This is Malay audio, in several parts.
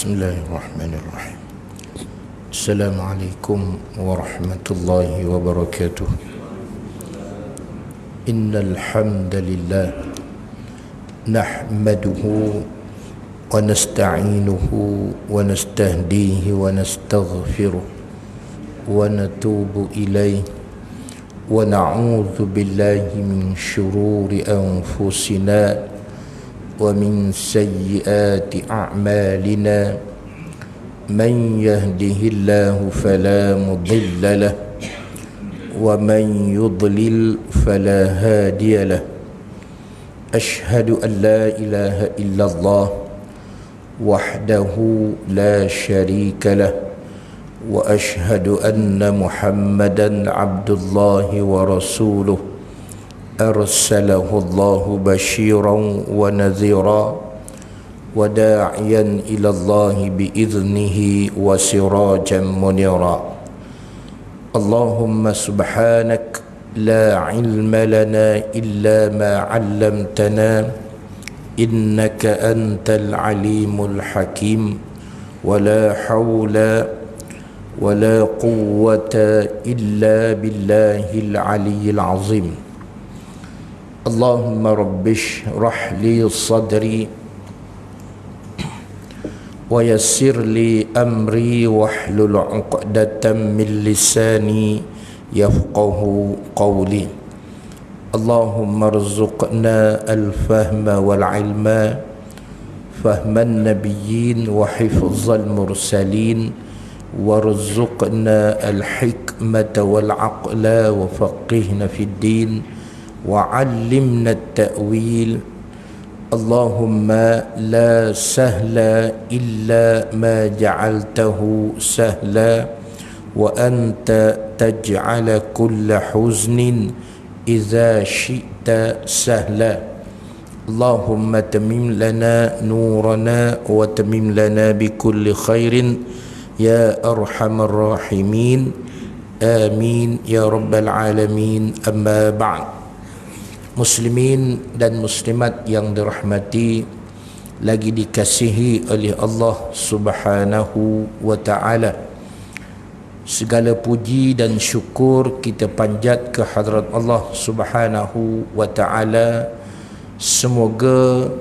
Bismillahirrahmanirrahim. Assalamualaikum warahmatullahi wabarakatuh. Innal hamdalillah nahmaduhu wa nasta'inuhu wa nastahdihi wa nastaghfiruh wa natubu ilayhi wa na'udzu billahi min syururi anfusina wa min sayyiati a'malina. Man yahdihillahu fala mudilla lahu wa man yudlil fala hadiya lahu. Ashhadu an la ilaha illallah wahdahu la syarika lahu wa ashhadu anna Muhammadan abdullahi wa rasuluh arsalahu Allahu basyiran wa nadhira wa da'iyan ila Allahi bi'idhnihi wa sirajan munira. Allahumma subhanak la ilma lana illa ma 'allamtana innaka antal alimul hakim wa la hawla wa la quwwata illa billahil aliyyil azim. Allahumma rabbishrah li sadri wa yassir li amri wahlul 'uqdatam min lisani yafqahu qawli. Allahumma arzuqna al-fahma wal 'ilma fahman nabiyyin wa hifzal mursalin warzuqna al-hikmata wal 'aqla wa faqihna fid din wa 'allimna at-ta'wil. Allahumma la sahla illa ma ja'altahu sahla wa anta taj'ala kulla huznin idza syi'ta sahla. Allahumma tamim lana nurana wa tamim lana bi kulli khairin ya arhamar rahimin. Amin ya rabbal alamin. Amma ba'd. Muslimin dan muslimat yang dirahmati lagi dikasihi oleh Allah Subhanahu wa ta'ala, segala puji dan syukur kita panjat ke hadrat Allah Subhanahu wa ta'ala. Semoga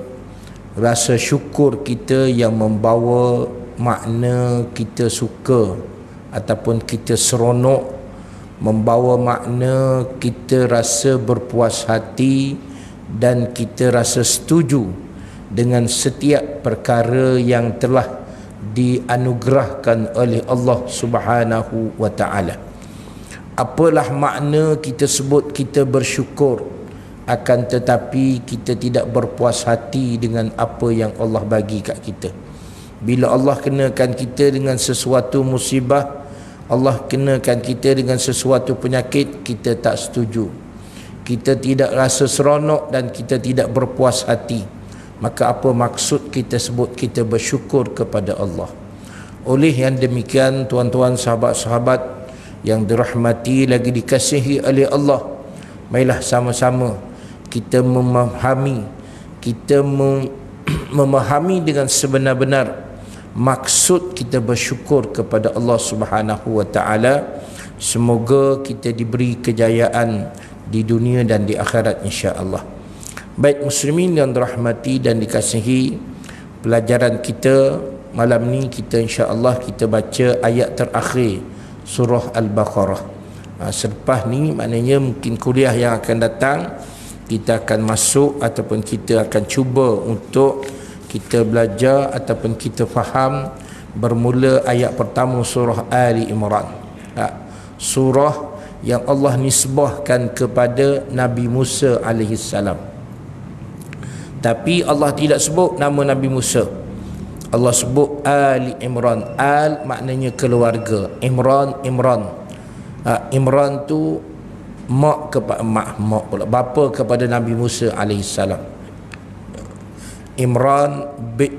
rasa syukur kita yang membawa makna kita suka ataupun kita seronok, membawa makna kita rasa berpuas hati dan kita rasa setuju dengan setiap perkara yang telah dianugerahkan oleh Allah Subhanahu wa ta'ala. Apalah makna kita sebut kita bersyukur, akan tetapi kita tidak berpuas hati dengan apa yang Allah bagi kat kita. Bila Allah kenakan kita dengan sesuatu musibah, Allah kenakan kita dengan sesuatu penyakit, kita tak setuju, kita tidak rasa seronok dan kita tidak berpuas hati. Maka apa maksud kita sebut kita bersyukur kepada Allah? Oleh yang demikian, tuan-tuan, sahabat-sahabat yang dirahmati lagi dikasihi oleh Allah, marilah sama-sama kita memahami, memahami dengan sebenar-benar maksud kita bersyukur kepada Allah Subhanahu wa ta'ala. Semoga kita diberi kejayaan di dunia dan di akhirat insya-Allah. Baik muslimin yang dirahmati dan dikasihi, pelajaran kita malam ni kita insya-Allah kita baca ayat terakhir surah Al-Baqarah. Selepas ni maknanya mungkin kuliah yang akan datang kita akan masuk ataupun kita akan cuba untuk kita belajar ataupun kita faham bermula ayat pertama surah Ali Imran. Surah yang Allah nisbahkan kepada Nabi Musa AS. Tapi Allah tidak sebut nama Nabi Musa. Allah sebut Ali Imran. Al maknanya keluarga. Imran. Imran tu bapa kepada Nabi Musa AS. Imran bin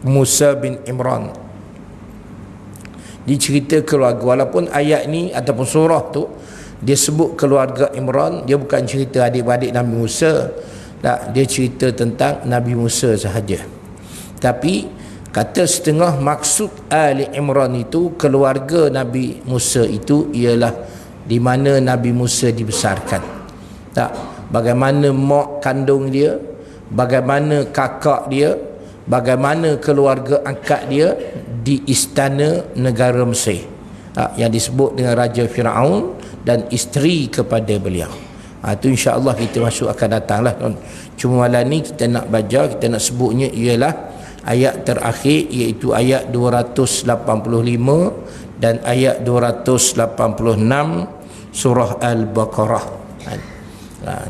Musa bin Imran. Dicerita keluarga, walaupun ayat ni ataupun surah tu dia sebut keluarga Imran, dia bukan cerita adik-beradik Nabi Musa. Tak, dia cerita tentang Nabi Musa sahaja. Tapi Kata setengah maksud Ali Imran itu, keluarga Nabi Musa itu ialah di mana Nabi Musa dibesarkan. Tak, bagaimana mak kandung dia, bagaimana kakak dia, bagaimana keluarga angkat dia di istana negara Mesir, yang disebut dengan Raja Firaun dan isteri kepada beliau. Itu insya-Allah kita masuk akan datanglah. Cuma malam ni kita nak baca, kita nak sebutnya ialah ayat terakhir, iaitu ayat 285 dan ayat 286 surah Al-Baqarah.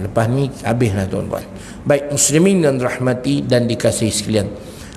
Lepas ni habislah tuan-tuan. Baik muslimin dan rahmati dan dikasihi sekalian,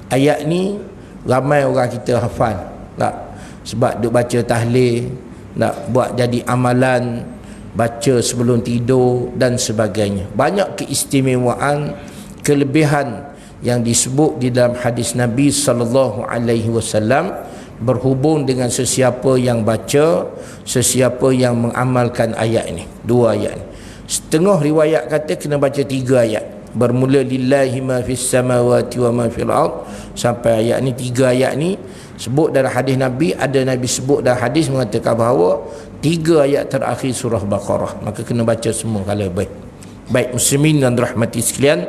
ayat ni ramai orang kita hafal tak? Sebab duk baca tahlil, nak buat jadi amalan, baca sebelum tidur dan sebagainya. Banyak keistimewaan, kelebihan yang disebut di dalam hadis Nabi sallallahu alaihi wasallam berhubung dengan sesiapa yang baca, sesiapa yang mengamalkan ayat ini, dua ayat ini. Setengah riwayat kata kena baca 3 ayat, bermula lillahi ma fis samawati wa ma fil ard sampai ayat ni. 3 ayat ni sebut dalam hadis Nabi, ada Nabi sebut dalam hadis mengatakan bahawa 3 ayat terakhir surah Baqarah, maka kena baca semua kalau baik. Baik muslimin dan rahmati sekalian,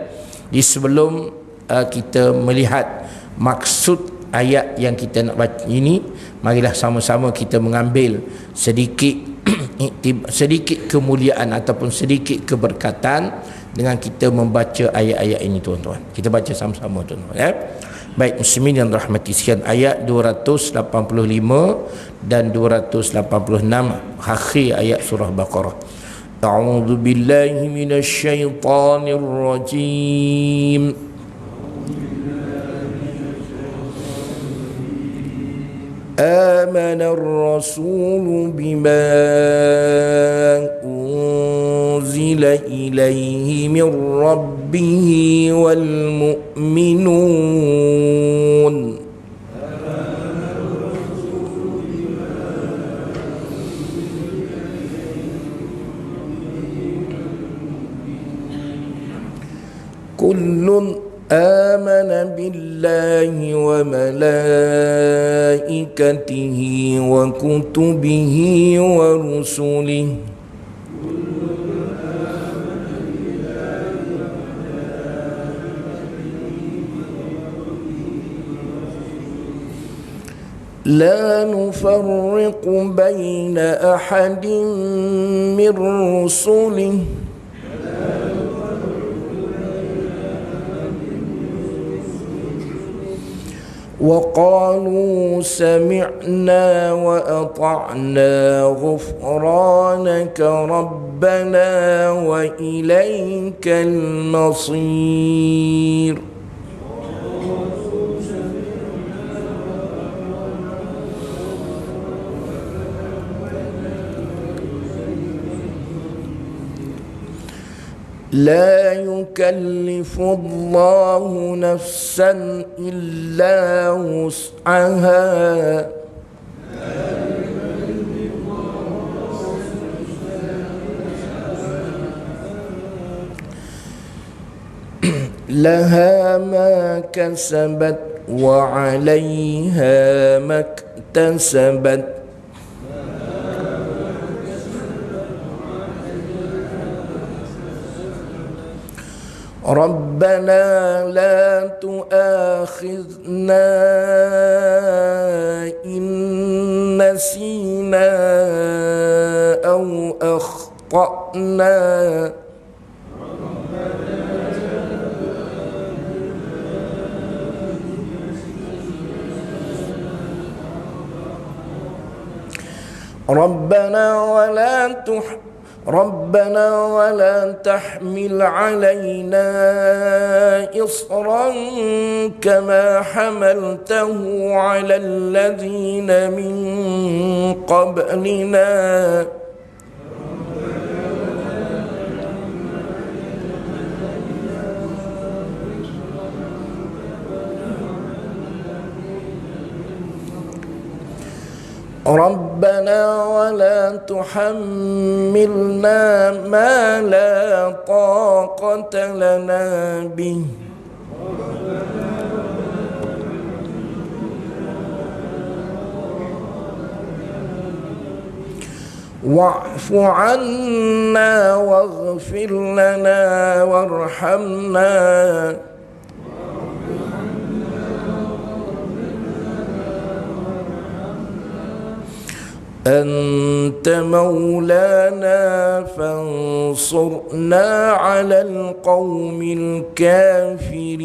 di sebelum kita melihat maksud ayat yang kita nak baca ini, marilah sama-sama kita mengambil sedikit sedikit kemuliaan ataupun sedikit keberkatan dengan kita membaca ayat-ayat ini tuan-tuan. Kita baca sama-sama tuan-tuan ya. Baik muslimin yang rahmati sekalian, ayat 285 dan 286 akhir ayat surah Baqarah. A'udzu billahi minasy syaithanir rajim. آمن الرسول بما أنزل إليه من ربه والمؤمنون كل آمن بالله وملائكته وكتبه ورسله لا نفرق بين أحد من رسله وقالوا سمعنا وأطعنا غفرانك ربنا وإليك المصير. لا يكلف الله نفسا إلا وسعها لها ما كسبت وعليها ما اكتسبت ربنا لا تؤاخذنا إن نسينا أو أخطأنا ربنا ولا تحمل علينا إصرا كما حملته على الذين من قبلنا ربنا ولا تحملنا ما لا طاقة لنا به wa'fu 'anna waghfir lana warhamna أنت مولانا فانصرنا على القوم الكافرين.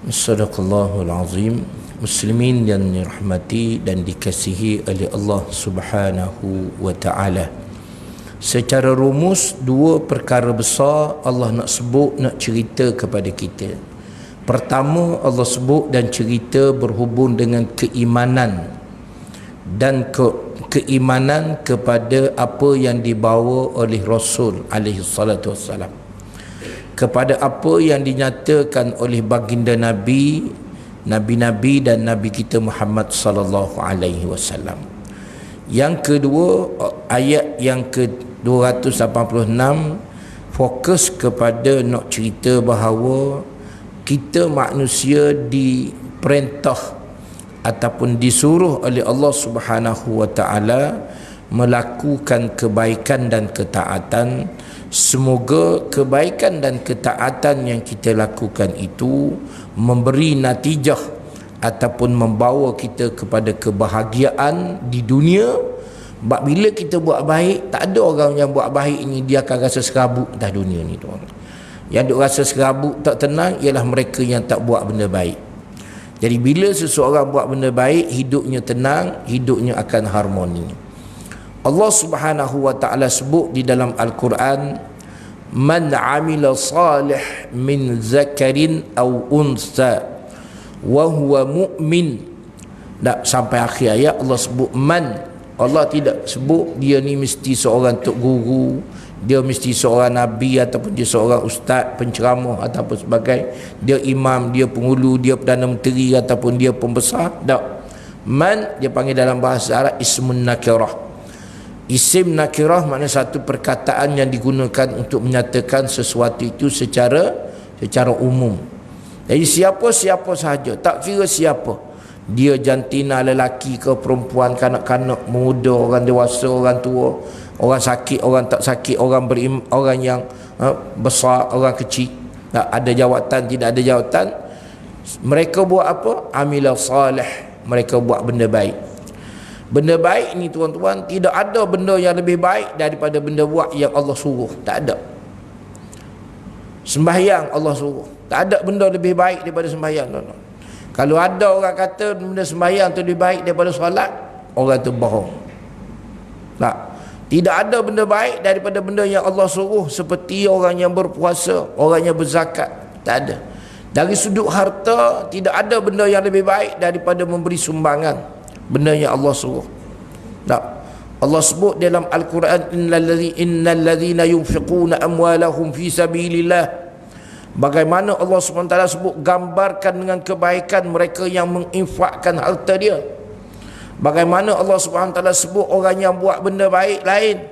Sadaqallahul Azim. Muslimin yang dirahmati dan dikasihi oleh Allah Subhanahu wa ta'ala, secara rumus dua perkara besar Allah nak sebut, nak cerita kepada kita. Pertama, Allah sebut dan cerita berhubung dengan keimanan dan keimanan kepada apa yang dibawa oleh Rasul alaihi salatu wassalam, kepada apa yang dinyatakan oleh baginda Nabi, Nabi-Nabi dan Nabi kita Muhammad sallallahu alaihi wasallam. Yang kedua, ayat yang ke-286 fokus kepada nak cerita bahawa kita manusia diperintah ataupun disuruh oleh Allah Subhanahu wa ta'ala melakukan kebaikan dan ketaatan. Semoga kebaikan dan ketaatan yang kita lakukan itu memberi natijah ataupun membawa kita kepada kebahagiaan di dunia. Sebab bila kita buat baik, tak ada orang yang buat baik ni dia akan rasa serabut dah dunia ni tuan. Yang duk rasa serabut tak tenang ialah mereka yang tak buat benda baik. Jadi bila seseorang buat benda baik, hidupnya tenang, hidupnya akan harmoni. Allah Subhanahu wa ta'ala sebut di dalam Al-Quran, man amila salih min zakarin aw unsa wa huwa mu'min. Tak sampai akhir ayat Allah sebut man. Allah tidak sebut dia ni mesti seorang tok guru, dia mesti seorang nabi ataupun dia seorang ustaz, penceramah ataupun sebagai dia imam, dia penghulu, dia perdana menteri ataupun dia pembesar. Tak. Man dia panggil dalam bahasa Arab ismun nakirah. Isim nakirah maknanya satu perkataan yang digunakan untuk menyatakan sesuatu itu secara umum. Jadi siapa-siapa sahaja, tak kira siapa, dia jantina, lelaki ke perempuan, kanak-kanak, muda, orang dewasa, orang tua, orang sakit, orang tak sakit, orang orang yang besar, orang kecil, tak ada jawatan, tidak ada jawatan, mereka buat apa? Amila salih, mereka buat benda baik. Benda baik ni tuan-tuan, tidak ada benda yang lebih baik daripada benda buat yang Allah suruh. Tak ada. Sembahyang Allah suruh, tak ada benda lebih baik daripada sembahyang, tuan-tuan. Kalau ada orang kata benda sembahyang tu lebih baik daripada solat, orang tu bohong. Tak. Tidak ada benda baik daripada benda yang Allah suruh, seperti orang yang berpuasa, orang yang berzakat. Tak ada. Dari sudut harta, tidak ada benda yang lebih baik daripada memberi sumbangan, benda yang Allah suruh. Tak. Allah sebut dalam Al-Quran, innal ladzina yunfiquna amwalahum fi sabilillah. Bagaimana Allah SWT sebut, gambarkan dengan kebaikan mereka yang menginfakkan harta dia. Bagaimana Allah SWT sebut orang yang buat benda baik lain.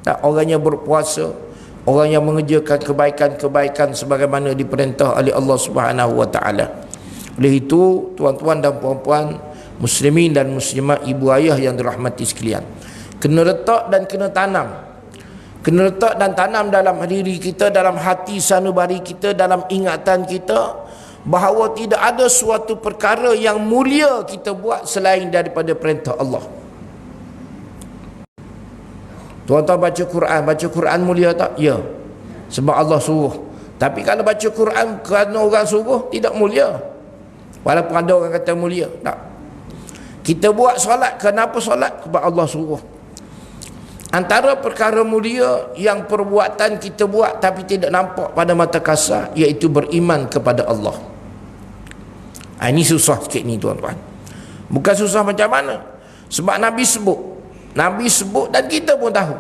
Tak, orang yang berpuasa, orang yang mengerjakan kebaikan-kebaikan sebagaimana diperintah oleh Allah SWT. Oleh itu, tuan-tuan dan puan-puan, muslimin dan muslimat, ibu ayah yang dirahmati sekalian, kena letak dan kena tanam. Kena letak dan tanam dalam diri kita, dalam hati sanubari kita, dalam ingatan kita, bahawa tidak ada suatu perkara yang mulia kita buat selain daripada perintah Allah. Tuan-tuan baca Quran mulia tak? Ya. Sebab Allah suruh. Tapi kalau baca Quran kerana orang suruh, tidak mulia. Walaupun ada orang kata mulia, tak. Kita buat solat, kenapa solat? Sebab Allah suruh. Antara perkara mulia yang perbuatan kita buat tapi tidak nampak pada mata kasar, iaitu beriman kepada Allah. Ini susah sikit ni tuan-tuan. Bukan susah macam mana. Sebab Nabi sebut dan kita pun tahu,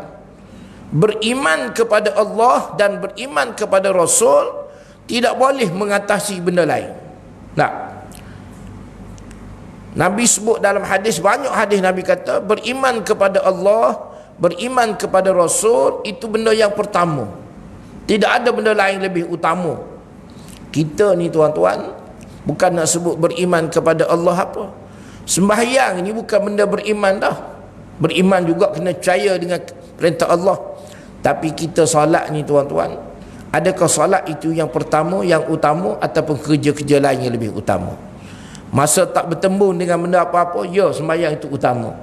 beriman kepada Allah dan beriman kepada Rasul tidak boleh mengatasi benda lain. Tak. Nabi sebut dalam hadis, banyak hadis Nabi kata beriman kepada Allah, beriman kepada Rasul itu benda yang pertama. Tidak ada benda lain lebih utama. Kita ni tuan-tuan, bukan nak sebut beriman kepada Allah apa. Sembahyang ni bukan benda beriman dah. Beriman juga kena percaya dengan perintah Allah. Tapi kita solat ni tuan-tuan, adakah solat itu yang pertama, yang utama, ataupun kerja-kerja lain yang lebih utama? Masa tak bertembung dengan benda apa-apa, ya sembahyang itu utama.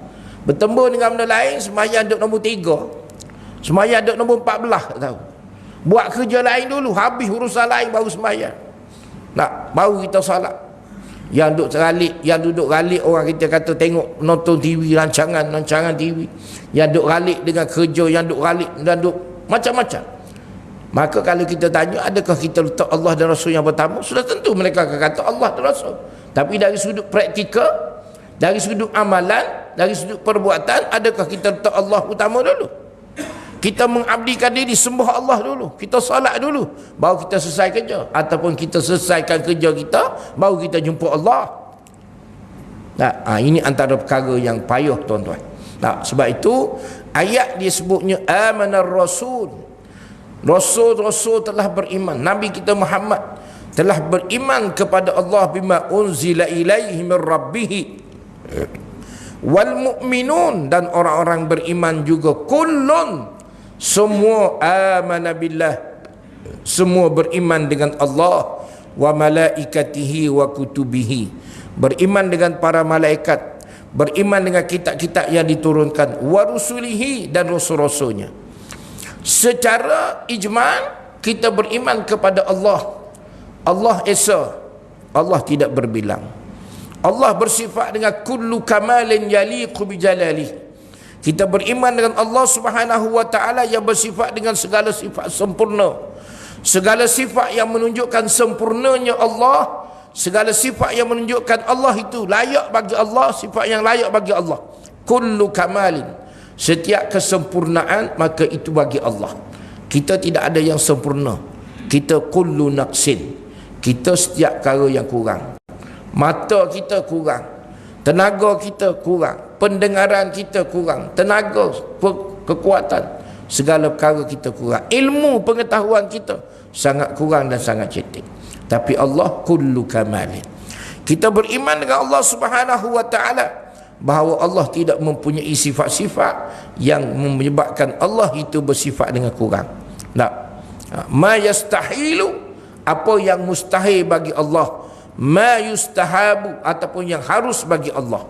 Bertembung dengan benda lain, sembahyang duduk nombor 3, sembahyang duduk nombor 14, tak tahu. Buat kerja lain dulu, habis urusan lain baru sembahyang. Nak baru kita solat. Yang duduk galik orang kita kata tengok nonton TV, rancangan TV. Yang duduk galik dengan kerja, yang duduk galik dan duduk macam-macam. Maka kalau kita tanya, adakah kita letak Allah dan Rasul yang pertama? Sudah tentu mereka akan kata Allah dan Rasul. Tapi dari sudut praktikal, dari sudut amalan, dari sudut perbuatan, adakah kita letak Allah utama dulu? Kita mengabdikan diri, sembah Allah dulu, kita salat dulu, baru kita selesai kerja. Ataupun kita selesaikan kerja kita, baru kita jumpa Allah. Ini antara perkara yang payah tuan-tuan. Sebab itu ayat dia sebutnya amanar rasul. Rasul telah beriman, Nabi kita Muhammad telah beriman kepada Allah bima unzila ilaihi min rabbih. Wal mu'minun, dan orang-orang beriman juga kullun, semua amana billah, semua beriman dengan Allah, wa malaikatihi wa kutubihi, beriman dengan para malaikat, beriman dengan kitab-kitab yang diturunkan, wa rusulihi, dan rasul-rasulnya. Secara ijmal kita beriman kepada Allah. Allah Esa, Allah tidak berbilang. Allah bersifat dengan kullu kamalin yaliqu bi jalalihi. Kita beriman dengan Allah Subhanahu wa taala yang bersifat dengan segala sifat sempurna. Segala sifat yang menunjukkan sempurnanya Allah, segala sifat yang menunjukkan Allah itu layak bagi Allah, sifat yang layak bagi Allah. Kullu kamalin, setiap kesempurnaan maka itu bagi Allah. Kita tidak ada yang sempurna. Kita kullu naqsin. Kita setiap perkara yang kurang. Mata kita kurang, tenaga kita kurang, pendengaran kita kurang, tenaga, kekuatan, segala perkara kita kurang, ilmu pengetahuan kita sangat kurang dan sangat cetek. Tapi Allah kullu kamalin. Kita beriman dengan Allah Subhanahu wa taala bahawa Allah tidak mempunyai sifat-sifat yang menyebabkan Allah itu bersifat dengan kurang. Ma yastahilu, apa yang mustahil bagi Allah, ma yustahabu, ataupun yang harus bagi Allah.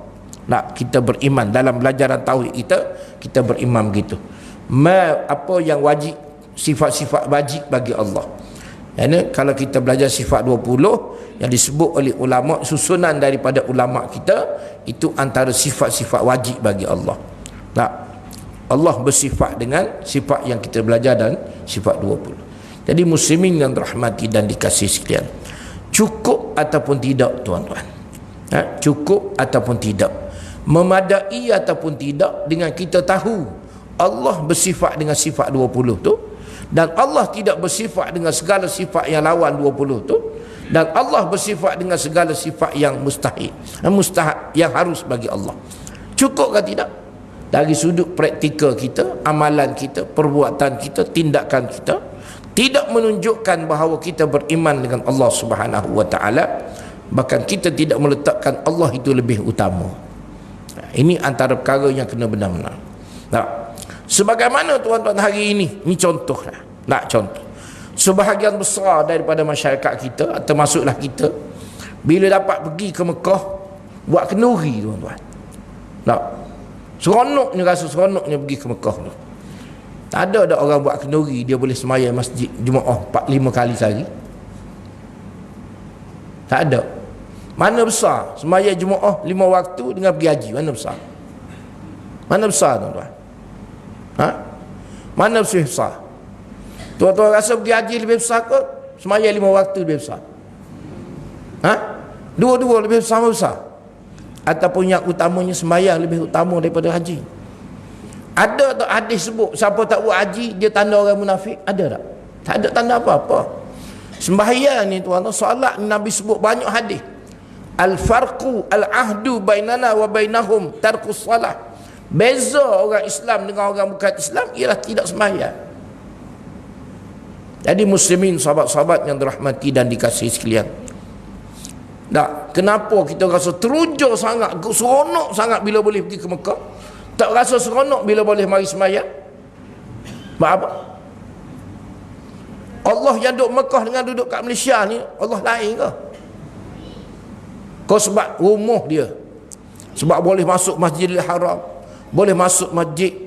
Kita beriman dalam pelajaran tauhid kita beriman begitu. Apa yang wajib, sifat-sifat wajib bagi Allah. Yani kalau kita belajar sifat 20 yang disebut oleh ulama, susunan daripada ulama kita, itu antara sifat-sifat wajib bagi Allah. Allah bersifat dengan sifat yang kita belajar dan sifat 20. Jadi muslimin yang dirahmati dan dikasihi sekalian, cukup ataupun tidak tuan-tuan? Cukup ataupun tidak? Memadai ataupun tidak dengan kita tahu Allah bersifat dengan sifat 20 tu, dan Allah tidak bersifat dengan segala sifat yang lawan 20 tu, dan Allah bersifat dengan segala sifat yang mustahil, mustahak, yang harus bagi Allah. Cukup ke tidak? Dari sudut praktikal kita, amalan kita, perbuatan kita, tindakan kita tidak menunjukkan bahawa kita beriman dengan Allah Subhanahu wa taala, bahkan kita tidak meletakkan Allah itu lebih utama. Ini antara perkara yang kena benar-benar. Sebagaimana tuan-tuan hari ini contohlah. Contoh. Sebahagian besar daripada masyarakat kita, termasuklah kita, bila dapat pergi ke Mekah buat kenduri tuan-tuan. Seronoknya, rasa seronoknya pergi ke Mekah tu. Tak ada orang buat kenduri dia boleh sembahyang masjid Jumaat 4-5 kali sehari. Tak ada. Mana besar sembahyang Jumaat 5 waktu dengan pergi haji? Mana besar? Mana besar tuan-tuan? Mana besar? Tuan-tuan rasa pergi haji lebih besar ke sembahyang 5 waktu lebih besar? Dua-dua lebih sama besar? Ataupun yang utamanya sembahyang lebih utama daripada haji? Ada tak hadis sebut siapa tak buat haji dia tanda orang munafik? Ada tak? Tak ada tanda apa-apa. Sembahyang ni tuan-tuan, solat ni Nabi sebut banyak hadis. Al-farqu al-ahdu bainana wa bainahum tarkus salah. Beza orang Islam dengan orang bukan Islam ialah tidak sembahyang. Jadi muslimin, sahabat-sahabat yang dirahmati dan dikasihi sekalian, kenapa kita rasa teruja sangat, seronok sangat bila boleh pergi ke Mekah, tak rasa seronok bila boleh mari sembahyang? Sebab apa? Allah yang duduk Mekah dengan duduk kat Malaysia ni, Allah lain ke? Kau sebab rumah dia, sebab boleh masuk Masjidil Haram, boleh masuk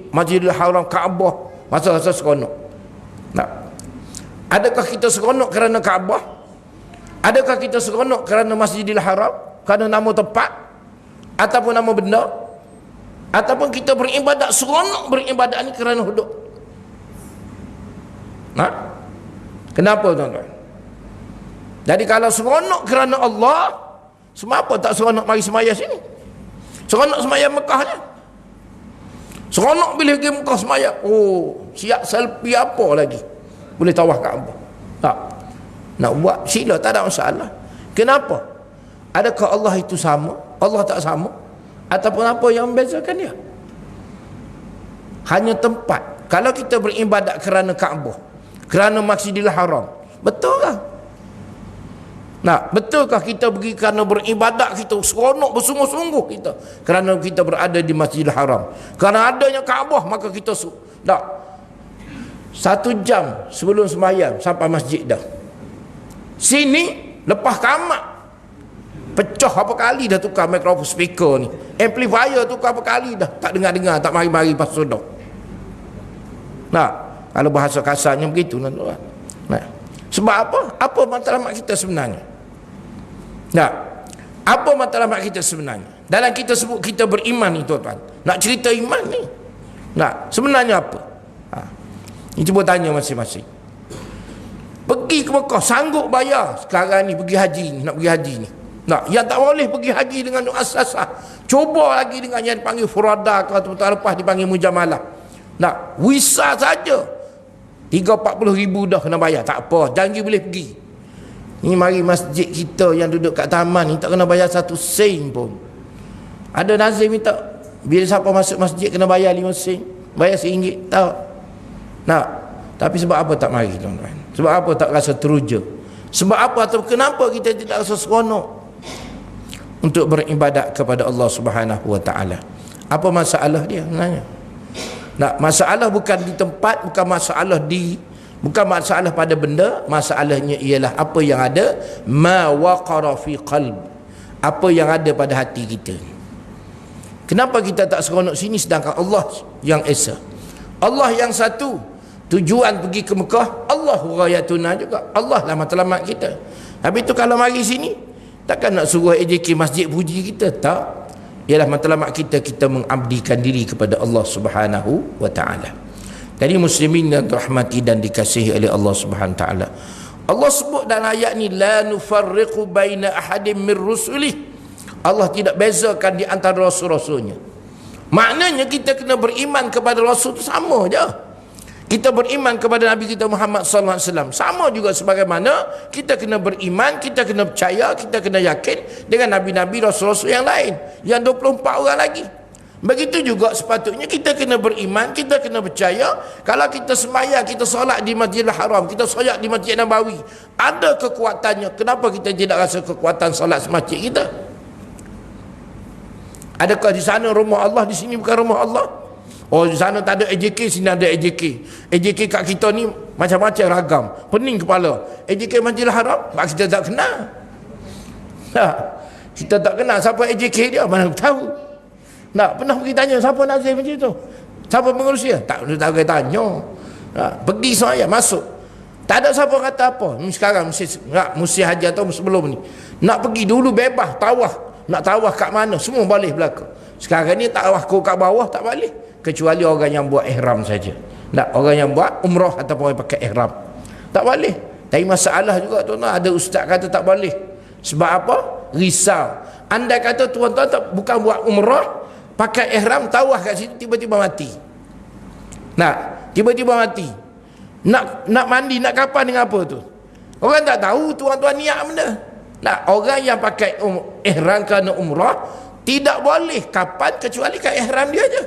Masjidil Haram, Kaabah, masa-masa seronok. Adakah kita seronok kerana Kaabah? Adakah kita seronok kerana Masjidil Haram, kerana nama tempat ataupun nama benda? Ataupun kita beribadat, seronok beribadat ni kerana duduk? Kenapa tuan-tuan? Jadi kalau seronok kerana Allah, kenapa tak seronok mari sembahyang sini? Seronok sembahyang Mekah je. Seronok bila pergi Mekah sembahyang, siap selfie apa lagi, boleh tawaf Kaabah. Nak buat sila, tak ada masalah. Kenapa? Adakah Allah itu sama? Allah tak sama? Ataupun apa yang membezakan dia? Hanya tempat. Kalau kita beribadat kerana Kaabah, kerana Masjidil Haram, betul tak? Betulkah kita pergi kerana beribadat, kita seronok bersungguh-sungguh kita kerana kita berada di Masjidil Haram, kerana adanya Kaabah, maka kita 1 jam sebelum sembahyang sampai masjid dah. Sini lepas kamat pecah apa kali dah tukar mikrofon speaker ni, amplifier tukar apa kali dah, tak dengar-dengar, tak mari-mari pasal dah. Kalau bahasa kasarnya begitu tuan-tuan. Sebab apa? Apa matlamat kita sebenarnya? Apa matlamat kita sebenarnya? Dalam kita sebut kita beriman ni tuan-tuan, nak cerita iman ni, sebenarnya apa? Ini cuba tanya masing-masing. Pergi ke Mekah, sanggup bayar sekarang ni pergi haji ni, nak pergi haji ni. Yang tak boleh pergi haji dengan asasah, cuba lagi dengan yang dipanggil furada, atau lepas dipanggil mujamalah. Visa saja 30-40 ribu dah kena bayar. Tak apa, janji boleh pergi. Ni mari masjid kita yang duduk kat taman ni tak kena bayar 1 sen pun. Ada nazir minta bila siapa masuk masjid kena bayar 5 sen, bayar RM1, tak. Tapi sebab apa tak mari tuan-tuan? Sebab apa tak rasa teruja? Sebab apa atau kenapa kita tidak rasa seronok untuk beribadat kepada Allah Subhanahu wa taala? Apa masalah dia sebenarnya? Masalah bukan di tempat, bukan masalah pada benda, masalahnya ialah apa yang ada, ma waqara fi qalb, apa yang ada pada hati kita. Kenapa kita tak seronok sini sedangkan Allah yang esa, Allah yang satu, tujuan pergi ke Mekah, Allahu ghayatuna juga, Allah lah matlamat kita. Habis tu kalau mari sini takkan nak suruh AJK masjid puji kita, tak. Ialah matlamat kita mengabdikan diri kepada Allah Subhanahu wa taala. Jadi muslimin yang dirahmati dan dikasihi oleh Allah Subhanahu wa taala, Allah sebut dalam ayat ni, la nufarriqu baina ahadin min rusulih, Allah tidak bezakan di antara rasul-rasulnya. Maknanya kita kena beriman kepada rasul itu sama je. Kita beriman kepada Nabi kita Muhammad sallallahu alaihi wasallam, sama juga sebagaimana kita kena beriman, kita kena percaya, kita kena yakin dengan nabi-nabi, rasul-rasul yang lain, yang 24 orang lagi. Begitu juga sepatutnya kita kena beriman, kita kena percaya. Kalau kita sembahyang, kita solat di Masjidil Haram, kita solat di Masjid Nabawi, ada kekuatannya. Kenapa kita tidak rasa kekuatan solat semasjid kita? Adakah di sana rumah Allah, di sini bukan rumah Allah? Di sana tak ada AJK, sini ada AJK. AJK kat kita ni macam-macam ragam, pening kepala. AJK Masjidil Haram, kita tak kenal. Kita tak kenal siapa AJK dia, mana tahu. Pernah pergi tanya siapa nazir macam tu, siapa pengurus dia, tak boleh tanya. Pergi semaya masuk, tak ada siapa kata apa. Sekarang mesti haji atau sebelum ni nak pergi dulu bebas tawaf, nak tawaf kat mana semua boleh berlaku. Sekarang ni tawaf kat bawah tak boleh, kecuali orang yang buat ihram saja. Orang yang buat umrah ataupun pakai ihram tak boleh. Tapi masalah juga tuan-tuan, ada ustaz kata tak boleh. Sebab apa? Risau. Andai kata tuan-tuan bukan buat umrah, pakai ihram, tawaf kat situ, tiba-tiba mati. Tiba-tiba mati. Nak mandi, nak kapan dengan apa tu? Orang tak tahu tuan-tuan niat benda. Orang yang pakai ihram kerana umrah tidak boleh kapan kecuali kat ihram dia je.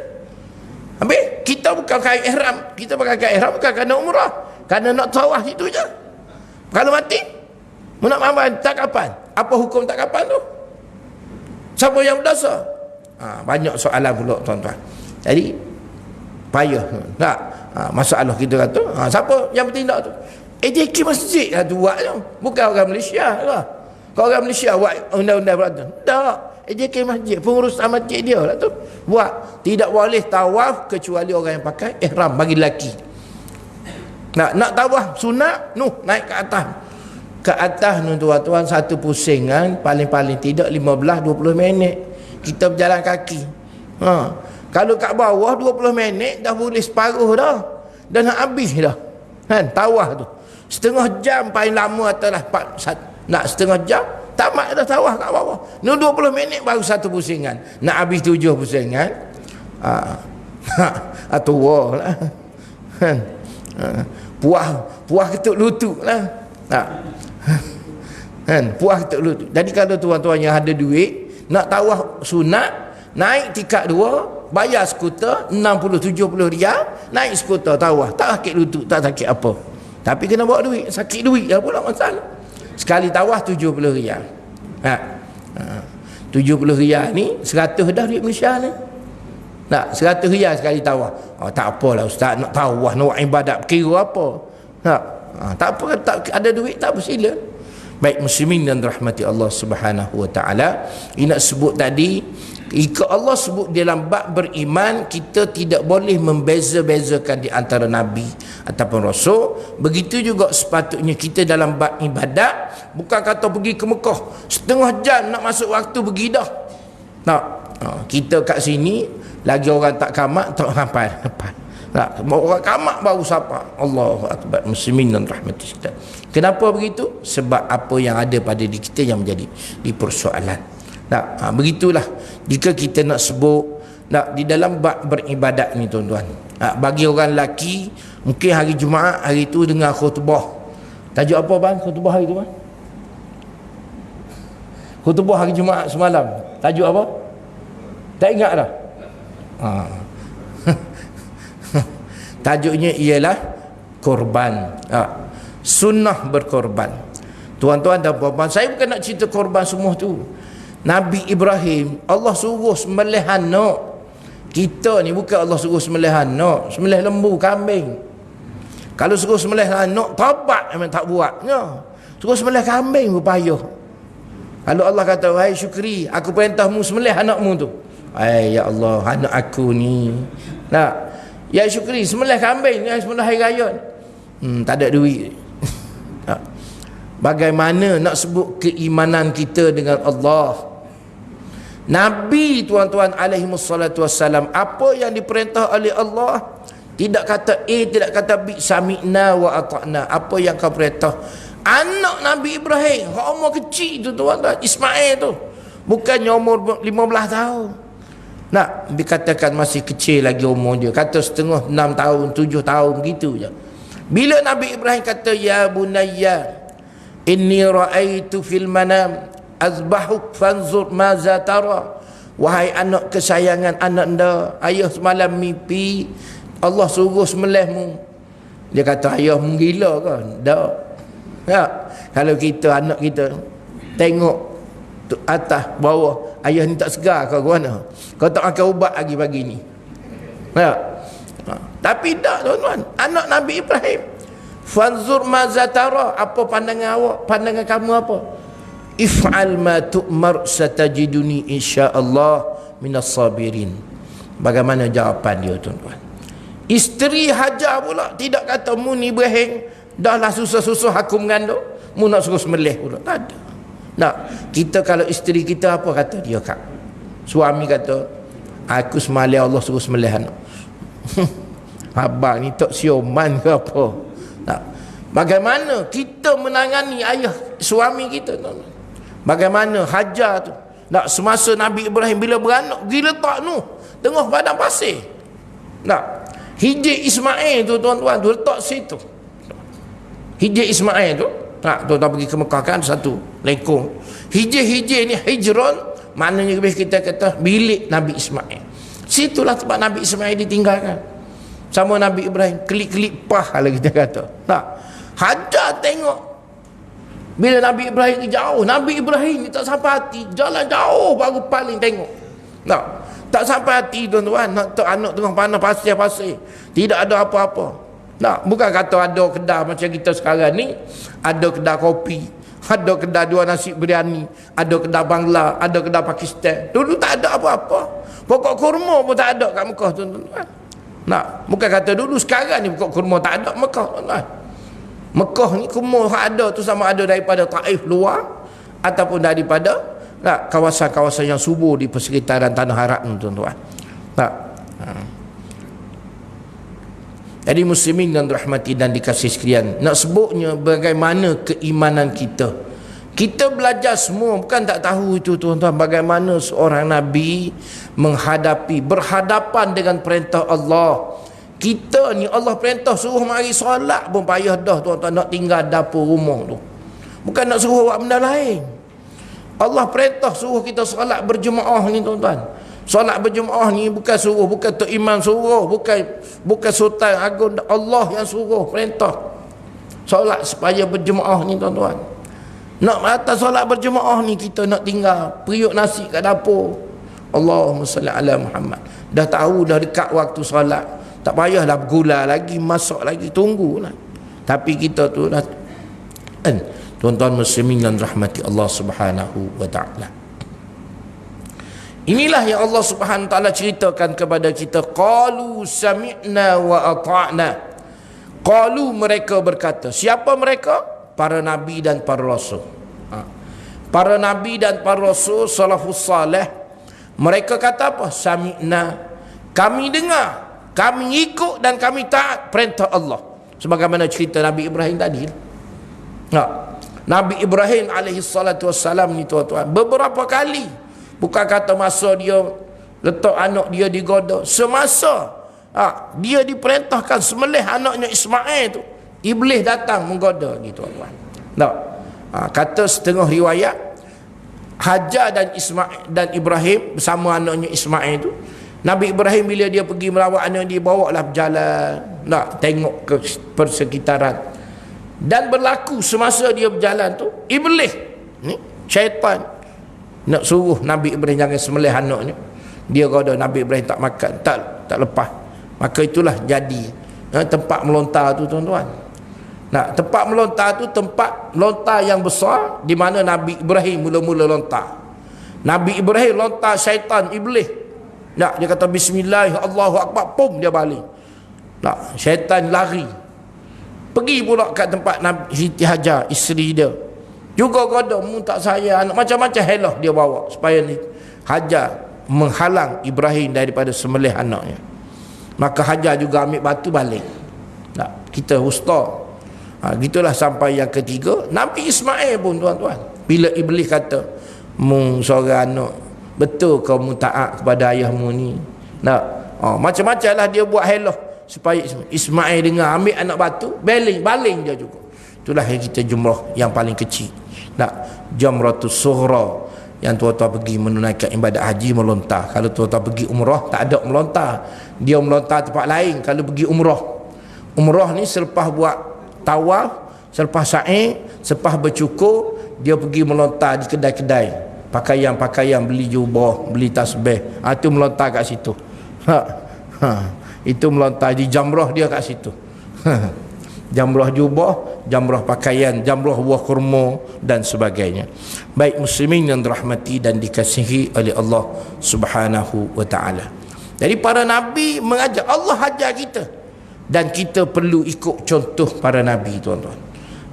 Habis kita bukan kain ihram, kita pakai ihram bukan kerana umrah, kerana nak tawaf itu je. Kalau mati nak amal tak kapan? Apa hukum tak kapan tu? Siapa yang berdosa? Banyak soalan pula tuan-tuan. Jadi payah tak? Masalah kita kata siapa yang bertindak tu? AJK masjid lah tu buat tu, bukan orang Malaysia lah. Kalau orang Malaysia buat undang-undang beraturan, tak. AJK masjid, pengurusan masjid dia lah tu buat. Tidak boleh tawaf kecuali orang yang pakai ihram bagi lelaki. Nak tawaf sunat naik ke atas nu tuan-tuan, satu pusingan paling-paling tidak 15-20 minit kita berjalan kaki. Kalau kat bawah 20 minit dah boleh separuh dah nak habis dah kan tawaf tu. Setengah jam paling lama atalah nak setengah jam tamat dah tawaf kat bawah. Ni 20 minit baru satu pusingan, nak habis 7 pusingan. Tua lah kan. Puah ketuk lutut lah kan, puah ketuk lutut. Jadi kalau tuan-tuan yang ada duit nak tawaf sunat, naik tingkat 2, bayar skuter 60-70 rial, naik skuter tawaf, tak sakit lutut, tak sakit apa. Tapi kena bawa duit, sakit duit dah pula masalah. Sekali tawaf 70 rial. 70 rial ni 100 dah duit Malaysia ni. Tak, 100 rial sekali tawaf. Tak apalah ustaz, nak tawaf, nak buat ibadat, kira apa? Tak apa, tak ada duit tak apa, sila. Baik muslimin dan rahmati Allah Subhanahu wa taala, ini nak sebut tadi, jika Allah sebut dalam bab beriman, kita tidak boleh membeza-bezakan di antara nabi ataupun rasul. Begitu juga sepatutnya kita dalam bab ibadat, bukan kata pergi ke Mekah setengah jam nak masuk waktu pergi dah. Kita kat sini lagi orang tak kamak tak sampai depan. Orang kamak baru sapa. Allahu akbar. Muslimin dan rahmati kita. Kenapa begitu? Sebab apa yang ada pada diri kita yang menjadi persoalan. Begitulah jika kita nak sebut di dalam bab beribadat ni tuan-tuan. Bagi orang lelaki mungkin hari Jumaat hari tu dengar khutbah. Tajuk apa bang khutbah hari tu bang? Khutbah hari Jumaat semalam. Tajuk apa? Tak ingat dah. Tajuknya ialah korban. Sunnah berkorban. Tuan-tuan dan puan-puan, saya bukan nak cerita korban semua tu. Nabi Ibrahim, Allah suruh sembelih anak. Kita ni bukan Allah suruh sembelih anak, sembelih lembu, kambing. Kalau suruh sembelih anak, taubat memang tak buatnya. Suruh sembelih kambing berpayah. Kalau Allah kata, "Wahai Syukri, aku perintahmu sembelih anakmu tu." Ya Allah, anak aku ni. Ya Syukri, sembelih kambing, sembelih hari raya. Tak ada duit. Bagaimana nak sebut keimanan kita dengan Allah? Nabi tuan-tuan alaihi wassalatu wassalam, apa yang diperintah oleh Allah, tidak kata A, tidak kata B, sami'na wa ata'na. Apa yang kau perintah? Anak Nabi Ibrahim, umur kecil tu tuan-tuan, Ismail tu, bukannya umur 15 tahun. Dikatakan masih kecil lagi umur dia, kata setengah 6 tahun 7 tahun gitu je. Bila Nabi Ibrahim kata ya bunayya inni ra'aitu fil manam azbahuk fanzur maza tara, wahai anak kesayangan anak anda, ayah semalam mimpi Allah suruh sembelihmu. Dia kata ayah menggila kan? Tak. Kalau kita anak kita tengok atas bawah, ayah ni tak segar kau ke mana? Kau tak makan ubat lagi pagi ni. Tapi tak tuan-tuan, anak Nabi Ibrahim, fanzur maza tara, apa pandangan awak, pandangan kamu apa? If'al ma tu'mar satajiduni insyaallah minas sabirin. Bagaimana jawapan dia tuan-tuan? Isteri hajar pula, tidak kata mu ni Ibrahim dah lah susah-susah aku mengandung, mu nak suruh sembelih pula. Tak ada. Kita kalau isteri kita apa kata dia kak? Suami kata aku semalam Allah suruh sembelih anak. Abang ni tak sioman ke apa? Bagaimana kita menangani ayah suami kita? Bagaimana Hajar tu? Semasa Nabi Ibrahim bila beranak, gila tak nu tengah padang pasir. Hijab Ismail tu tuan-tuan tu letak situ. Hijab Ismail tu, tuan-tuan pergi ke Mekah kan satu lekong. Hijab ni hijron, maknanya lebih kita kata bilik Nabi Ismail. Situlah tempat Nabi Ismail ditinggalkan sama Nabi Ibrahim. Kelip-kelip pah lah kita kata. Tak. Hajar tengok. Bila Nabi Ibrahim jauh, Nabi Ibrahim ni tak sampai hati, jalan jauh baru paling tengok. Tak sampai hati tuan-tuan, nak anak tengah panas pasir-pasir, tidak ada apa-apa. Bukan kata ada kedai macam kita sekarang ni, ada kedai kopi, ada kedai jual nasi biryani, ada kedai Bangla, ada kedai Pakistan. Dulu tak ada apa-apa. Pokok kurma pun tak ada kat Mekah tuan-tuan. Bukan kata dulu, sekarang ni pokok kurma tak ada Mekah tuan-tuan. Mekah ni kurma ada tu sama ada daripada Taif luar ataupun daripada kawasan-kawasan yang subur di persekitaran Tanah Arab ni tuan-tuan. Jadi muslimin dan rahmati dan dikasih sekalian, nak sebutnya bagaimana keimanan kita. Kita belajar semua, bukan tak tahu itu tuan-tuan, bagaimana seorang Nabi berhadapan dengan perintah Allah. Kita ni Allah perintah suruh mari solat pun payah dah tuan-tuan, nak tinggal dapur rumah tu. Bukan nak suruh buat benda lain. Allah perintah suruh kita solat berjemaah ni tuan-tuan. Solat berjemaah ni bukan suruh, bukan Tok Imam suruh, bukan Sultan Agung, Allah yang suruh perintah solat supaya berjemaah ni tuan-tuan. Nak atas solat berjemaah ni kita nak tinggal periuk nasi kat dapur. Allahumma salli ala Muhammad. Dah tahu dah dekat waktu solat, tak payahlah bergula lagi, masak lagi, tunggulah. Tapi kita tu dah tuan-tuan muslimin dan rahmati Allah Subhanahu wa taala. Inilah yang Allah Subhanahu wa taala ceritakan kepada kita, qalu sami'na wa ata'na. Qalu, mereka berkata. Siapa mereka? Para nabi dan para rasul. Para nabi dan para rasul salafus salih, mereka kata apa? Sami'na, kami dengar, kami ikut dan kami taat perintah Allah. Sebagaimana cerita Nabi Ibrahim tadi. Nabi Ibrahim alaihi salatu wassalam ni tuan-tuan, beberapa kali, bukan kata masa dia letak anak dia di goda, semasa dia diperintahkan sembelih anaknya Ismail tu, Iblis datang menggoda gitu tuan-tuan. Kata setengah riwayat, Hajar dan Ismail dan Ibrahim bersama anaknya Ismail tu, Nabi Ibrahim bila dia pergi merawat anak dia, bawalah berjalan nak tengok ke persekitaran. Dan berlaku semasa dia berjalan tu, Iblis ni, syaitan, nak suruh Nabi Ibrahim jangan sembelih anaknya. Dia kata Nabi Ibrahim tak makan, tak lepas. Maka itulah jadi tempat melontar tu tuan-tuan. Tempat melontar tu tempat lontar yang besar di mana Nabi Ibrahim mula-mula lontar. Nabi Ibrahim lontar syaitan, Iblis. Dia kata bismillah, Allahu akbar, pum, dia balik. Syaitan lari. Pergi pula kat tempat Nabi Siti Hajar, isteri dia. Juga goda, tak saya anak, macam-macam helah dia bawa supaya ni Hajar menghalang Ibrahim daripada sembelih anaknya. Maka Hajar juga ambil batu balik. Kita usta. Gitulah sampai yang ketiga, Nabi Ismail pun tuan-tuan. Bila Iblis kata, mu seorang anak, betul kau mu taat kepada ayahmu ni? Macam-macam lah dia buat helah supaya Ismail dengar, ambil anak batu, baling dia juga. Itulah yang kita jumrah yang paling kecil. Jamratus sughra, yang tuan-tuan pergi menunaikan ibadat haji melontar. Kalau tuan-tuan pergi umrah tak ada melontar, dia melontar tempat lain. Kalau pergi umrah ni selepas buat tawaf, selepas sa'i, selepas bercukur, dia pergi melontar di kedai-kedai pakaian, beli jubah, beli tasbih, itu melontar kat situ. Itu melontar di jamrah dia kat situ. Jamrah jubah, jamrah pakaian, jamrah buah kurma dan sebagainya. Baik muslimin yang dirahmati dan dikasihi oleh Allah Subhanahu wa taala. Jadi para nabi mengajar, Allah ajar kita, dan kita perlu ikut contoh para nabi tuan-tuan.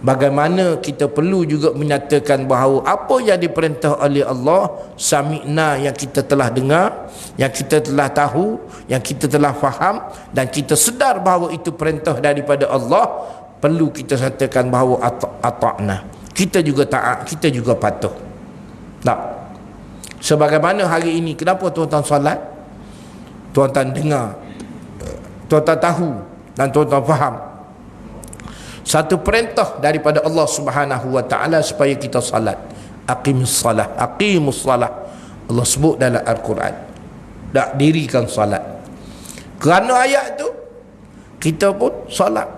Bagaimana kita perlu juga menyatakan bahawa apa yang diperintah oleh Allah, sami'na, yang kita telah dengar, yang kita telah tahu, yang kita telah faham, dan kita sedar bahawa itu perintah daripada Allah, perlu kita katakan bahawa ata'na, kita juga taat, kita juga patuh. Sebagaimana hari ini, kenapa tuan-tuan solat, tuan-tuan dengar, tuan-tuan tahu dan tuan-tuan faham satu perintah daripada Allah Subhanahu wa taala supaya kita salat. Aqimus salah, Allah sebut dalam Al-Quran. Tak dirikan solat. Kerana ayat tu, kita pun solat.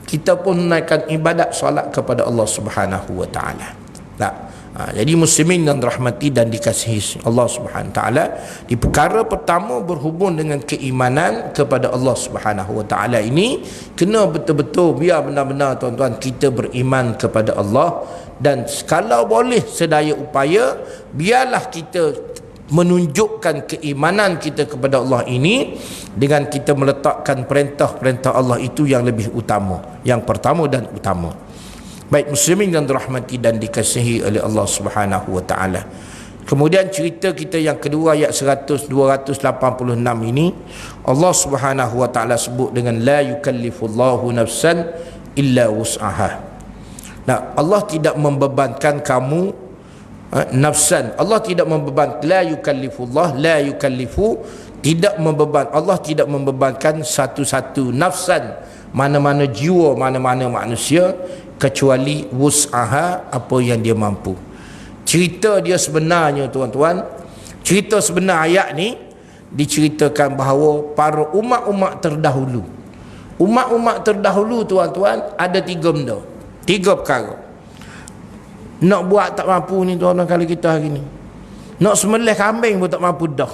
Kita pun menaikkan ibadat solat kepada Allah Subhanahu wa taala. Tak. Jadi muslimin yang dirahmati dan dikasihi Allah Subhanahu wa taala, di perkara pertama berhubung dengan keimanan kepada Allah Subhanahu wa taala ini, kena betul-betul biar benar-benar tuan-tuan kita beriman kepada Allah, dan kalau boleh sedaya upaya biarlah kita menunjukkan keimanan kita kepada Allah ini dengan kita meletakkan perintah-perintah Allah itu yang lebih utama, yang pertama dan utama. Baik muslimin yang dirahmati dan dikasihi oleh Allah Subhanahu wa taala. Kemudian cerita kita yang kedua, ayat 286 ini, Allah Subhanahu wa taala sebut dengan la yukallifullahu nafsan illa wus'aha. Nah, Allah tidak membebankan kamu nafsan. Allah tidak membeban, la yukallifullah, la yukallifu, tidak membeban. Allah tidak membebankan satu-satu nafsan, mana-mana jiwa, mana-mana manusia, kecuali wus'aha, apa yang dia mampu. Cerita dia sebenarnya tuan-tuan, cerita sebenar ayat ni diceritakan bahawa para umat-umat terdahulu, umat-umat terdahulu tuan-tuan, ada 3 benda, 3 perkara. Nak buat tak mampu ni tuan-tuan, kalau kita hari ni nak sembelih kambing pun tak mampu dah.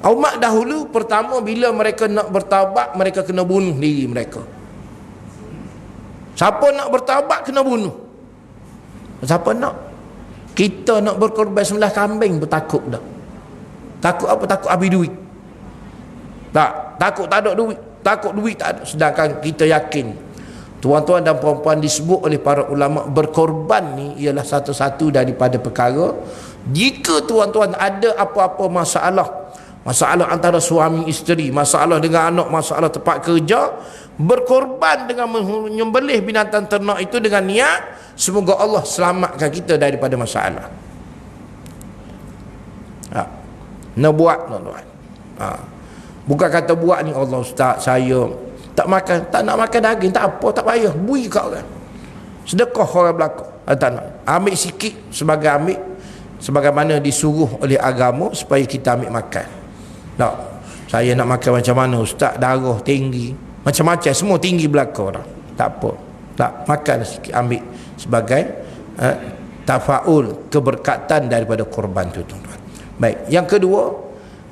Umat dahulu, pertama bila mereka nak bertaubat, mereka kena bunuh diri mereka. Siapa nak bertaubat kena bunuh. Siapa nak? Kita nak berkorban sembelih kambing pun takut dah. Takut apa? Takut habis duit. Tak, takut tak ada duit, takut duit tak ada. Sedangkan kita yakin, tuan-tuan dan puan-puan, disebut oleh para ulama, berkorban ni ialah satu-satu daripada perkara, jika tuan-tuan ada apa-apa masalah, masalah antara suami isteri, masalah dengan anak, masalah tempat kerja, berkorban dengan menyembelih binatang ternak itu dengan niat semoga Allah selamatkan kita daripada masalah. Nak buat tuan-tuan. Bukan kata buat ni, Allah ustaz saya tak makan, tak nak makan daging, tak apa, tak payah, bui kat orang, sedekah orang belakang, tak nak, ambil sikit sebagai ambil, sebagaimana disuruh oleh agama supaya kita ambil makan. Tak, saya nak makan macam mana ustaz, darah tinggi, macam-macam semua tinggi belakang orang, tak apa, tak, makan sikit, ambil sebagai tafaul, keberkatan daripada korban tu tuan-tuan. Baik, yang kedua,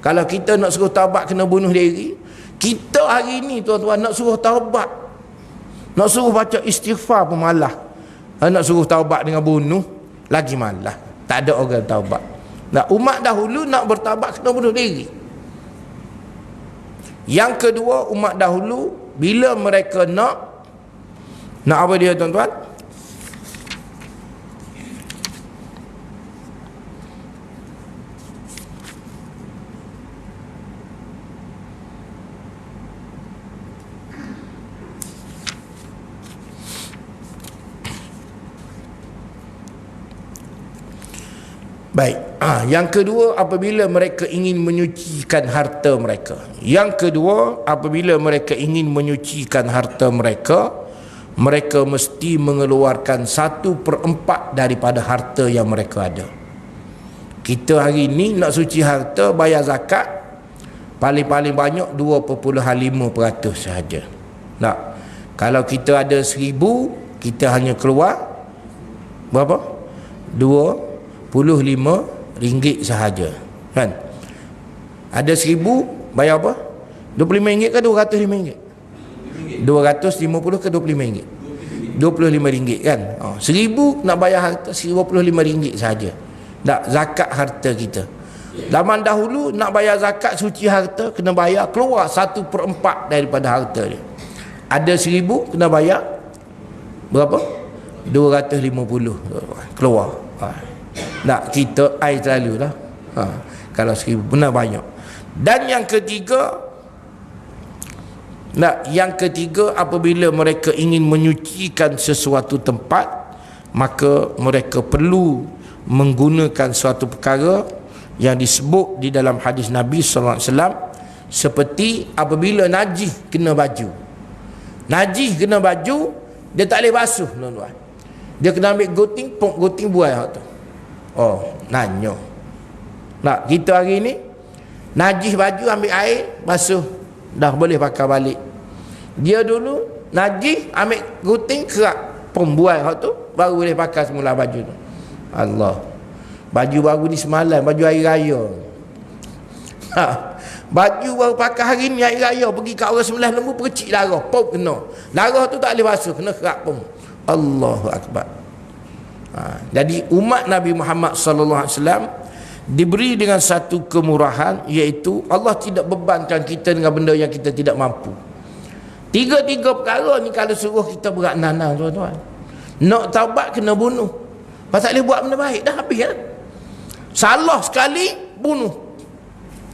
kalau kita nak suruh taubat kena bunuh diri. Kita hari ni tuan-tuan nak suruh taubat, nak suruh baca istighfar pun malah. Nak suruh taubat dengan bunuh lagi malah. Tak ada orang taubat. Nah, umat dahulu nak bertaubat kena bunuh diri. Yang kedua, umat dahulu bila mereka nak apa dia tuan-tuan? Baik, yang kedua, apabila mereka ingin menyucikan harta mereka. Yang kedua, apabila mereka ingin menyucikan harta mereka, mereka mesti mengeluarkan 1/4 daripada harta yang mereka ada. Kita hari ni nak suci harta, bayar zakat paling-paling banyak 2.5% sahaja. Nak, kalau kita ada 1,000, kita hanya keluar berapa? 25 ringgit sahaja, kan? Ada 1,000 bayar apa? 25 ringgit ke 205 ringgit? 250 ke 25 ringgit? 25 ringgit, kan? 1,000 nak bayar harta 25 ringgit sahaja. Tak, zakat harta kita. Zaman dahulu nak bayar zakat suci harta, kena bayar keluar 1/4 daripada harta dia. Ada 1,000 kena bayar berapa? 250 keluar. Tak, kita air terlalu lah. Kalau 1,000 benar banyak. Dan yang ketiga, apabila mereka ingin menyucikan sesuatu tempat, maka mereka perlu menggunakan suatu perkara yang disebut di dalam hadis Nabi SAW, seperti apabila najis kena baju. Najis kena baju, dia tak boleh basuh tuan-tuan. Dia kena ambil gunting, pok gunting buai hak tu. Nanya. Nak, kita hari ni Najis baju ambil air basuh, dah boleh pakai balik. Dia dulu najis ambil gunting kerak pembuai hak tu baru boleh pakai semula baju tu. Allah. Baju baru ni semalam, baju hari raya. Baju baru pakai hari ni hari raya, pergi kat orang sebelah lembu percik darah, pop kena. Darah tu tak boleh basuh, kena kerak pun. Allahu akbar. Jadi umat Nabi Muhammad sallallahu alaihi wasallam diberi dengan satu kemurahan, iaitu Allah tidak bebankan kita dengan benda yang kita tidak mampu. Tiga-tiga perkara ni kalau suruh kita berat nanang tuan-tuan. Nak taubat kena bunuh. Pasal boleh buat benda baik dah habis kan. Salah sekali bunuh.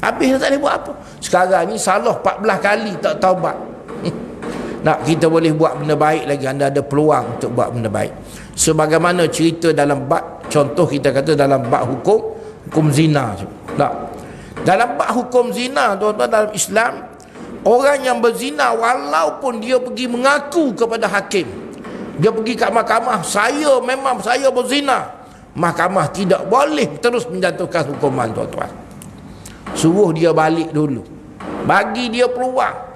Habis tak boleh buat apa. Sekarang ni salah 14 kali tak taubat. Nak kita boleh buat benda baik lagi, anda ada peluang untuk buat benda baik. Sebagaimana cerita dalam bab, contoh kita kata dalam bab hukum zina. Tak. Dalam bab hukum zina tuan-tuan dalam Islam, orang yang berzina walaupun dia pergi mengaku kepada hakim, dia pergi kat mahkamah, saya berzina, mahkamah tidak boleh terus menjatuhkan hukuman tuan-tuan. Suruh dia balik dulu, bagi dia peluang.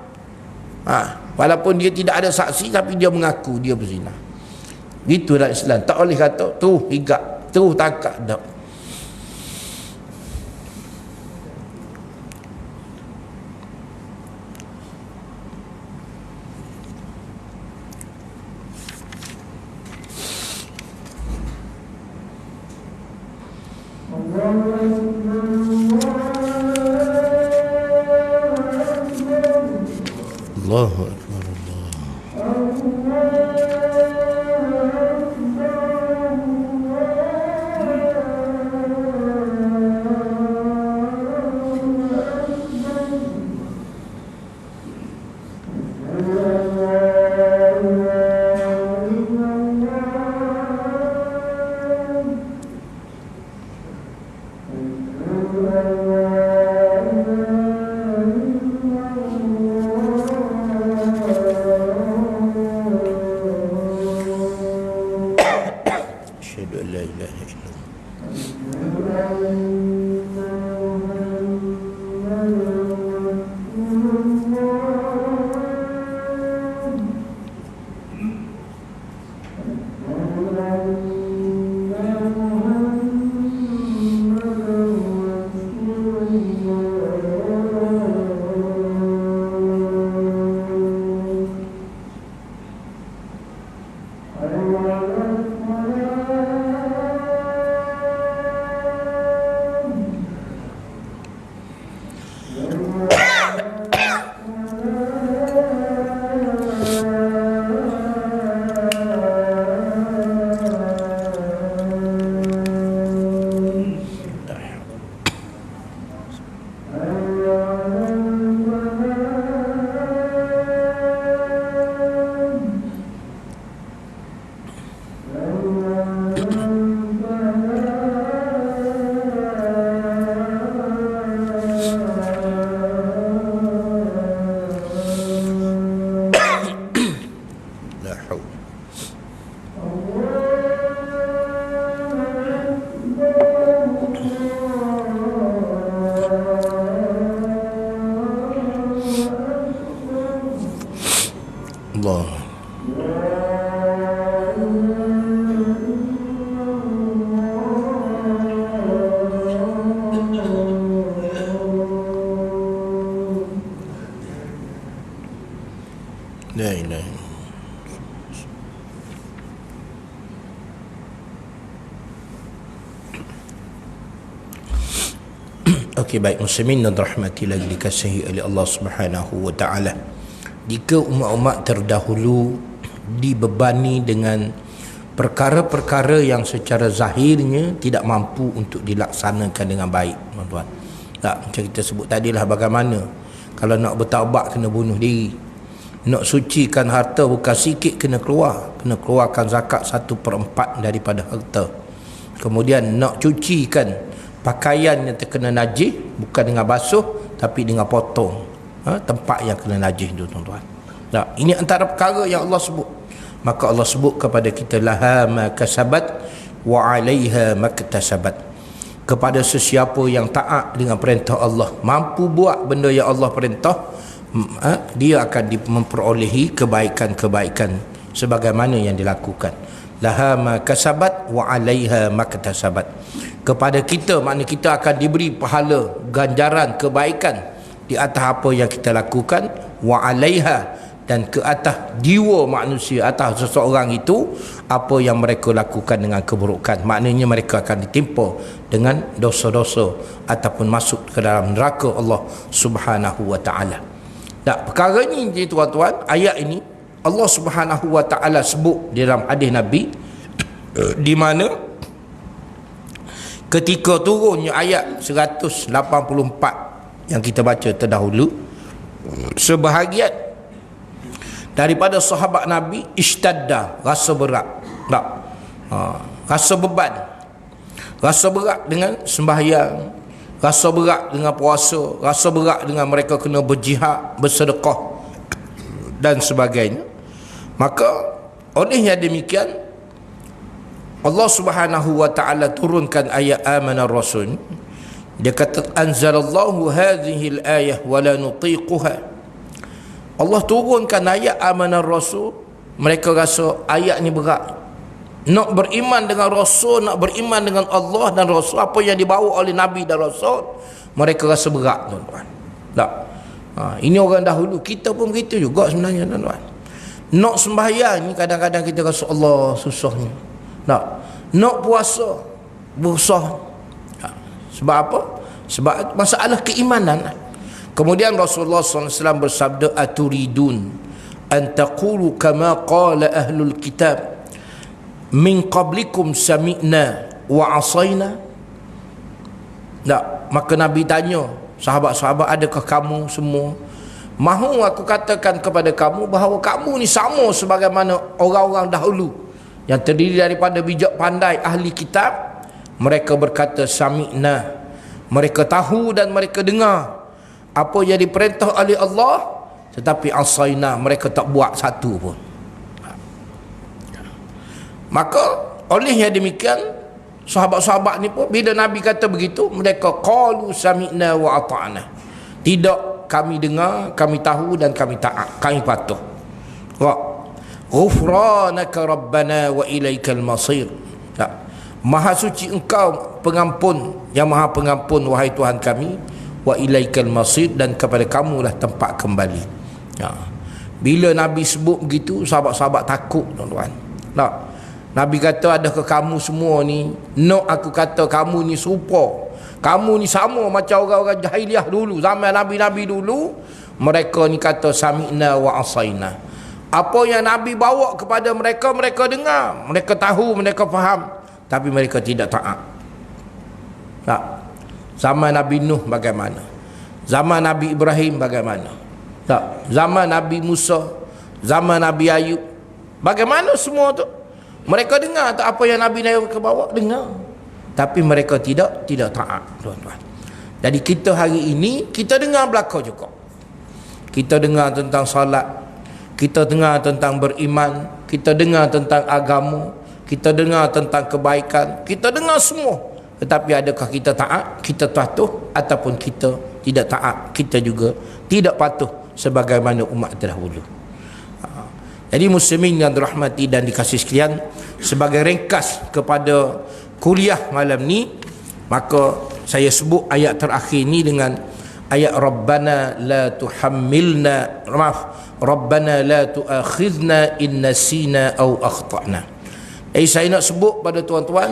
Walaupun dia tidak ada saksi tapi dia mengaku dia berzina. Itu dalam Islam. Tak boleh kata terus higap, terus tangkap, tak. Allahu akbar. Allah. La ilaha. Okey, baik muslimin dan rahmati lagi dikasihi oleh Allah Subhanahu wa taala. Jika umat-umat terdahulu dibebani dengan perkara-perkara yang secara zahirnya tidak mampu untuk dilaksanakan dengan baik, tuan-tuan. Tak, macam kita sebut tadilah, bagaimana kalau nak bertaubat kena bunuh diri, nak sucikan harta bukan sikit kena keluarkan zakat 1/4 daripada harta. Kemudian nak cucikan pakaian yang terkena najis bukan dengan basuh tapi dengan potong tempat yang kena najis tu, tuan-tuan. Nah, ini antara perkara yang Allah sebut. Maka Allah sebut kepada kita, laha ma kasabat wa 'alaiha maktasabat. kepada sesiapa yang taat dengan perintah Allah, mampu buat benda yang Allah perintah, dia akan memperolehi kebaikan-kebaikan sebagaimana yang dilakukan. Laha ma kasabat wa 'alaiha ma katasabat. Kepada kita, makna kita akan diberi pahala ganjaran kebaikan di atas apa yang kita lakukan, wa 'alaiha, dan ke atas jiwa manusia, atas seseorang itu apa yang mereka lakukan dengan keburukan. Maknanya mereka akan ditimpa dengan dosa-dosa ataupun masuk ke dalam neraka Allah Subhanahu wa taala. Dan perkara ini tuan-tuan, ayat ini Allah Subhanahu wa taala sebut di dalam hadis Nabi, di mana ketika turunnya ayat 184 yang kita baca terdahulu, sebahagian daripada sahabat Nabi ishtadda, rasa berat, rasa beban, rasa berat dengan sembahyang, rasa berat dengan puasa, rasa berat dengan mereka kena berjihad, bersedekah dan sebagainya. Maka olehnya demikian Allah Subhanahu wa taala turunkan ayat amanar rasul. Dia kata anzalallahu hadhihi al-ayah wa la nutiquha. Allah turunkan ayat amanar rasul, mereka rasa ayat ni berat. Nak beriman dengan rasul, nak beriman dengan Allah dan rasul, apa yang dibawa oleh nabi dan rasul, mereka rasa berat, tuan-tuan. Tak. Ini orang dahulu, kita pun begitu juga sebenarnya, tuan-tuan. Nak sembahyang ni kadang-kadang kita rasa Allah susahnya. Nak puasa berusaha. Sebab apa? Sebab masalah keimanan. Kemudian Rasulullah SAW bersabda, aturidun an taqulu kama qala ahlul kitab min qablikum sami'na wa asayna. Maka Nabi tanya sahabat-sahabat, adakah kamu semua mahu aku katakan kepada kamu bahawa kamu ni sama sebagaimana orang-orang dahulu yang terdiri daripada bijak pandai ahli kitab? Mereka berkata sami'na, mereka tahu dan mereka dengar apa yang diperintah oleh Allah, tetapi asayna, mereka tak buat satu pun. Maka olehnya demikian sahabat-sahabat ni pun bila Nabi kata begitu, mereka qalu sami'na wa ata'na. Tidak, kami dengar, kami tahu dan kami taat, kami patuh. Ghufranaka rabbana wa ilaikal masir. Maha suci engkau pengampun, yang maha pengampun wahai Tuhan kami, wa ilaikal masir, dan kepada kamulah tempat kembali. Bila Nabi sebut begitu, sahabat-sahabat takut, tuan-tuan. Nabi kata, adakah kamu semua ni nak aku kata kamu ni serupa, kamu ni sama macam orang-orang jahiliah dulu, zaman Nabi-Nabi dulu? Mereka ni kata sami'na wa asayna. Apa yang Nabi bawa kepada mereka, mereka dengar, mereka tahu, mereka faham, tapi mereka tidak taat. Zaman Nabi Nuh bagaimana? Zaman Nabi Ibrahim bagaimana? Zaman Nabi Musa, zaman Nabi Ayub, bagaimana semua tu? Mereka dengar tak apa yang Nabi mereka bawa? Dengar, tapi mereka tidak taat, tuan-tuan. Jadi kita hari ini kita dengar belaka juga. Kita dengar tentang salat, kita dengar tentang beriman, kita dengar tentang agama, kita dengar tentang kebaikan, kita dengar semua. Tetapi adakah kita taat, kita patuh, ataupun kita tidak taat, kita juga tidak patuh sebagaimana umat terdahulu. Jadi muslimin yang dirahmati dan dikasihi sekalian, sebagai ringkas kepada kuliah malam ni, maka saya sebut ayat terakhir ni dengan ayat Rabbana la tuhammilna, Rabbana la tuakhidna in nasina aw akhtana. Saya nak sebut pada tuan-tuan,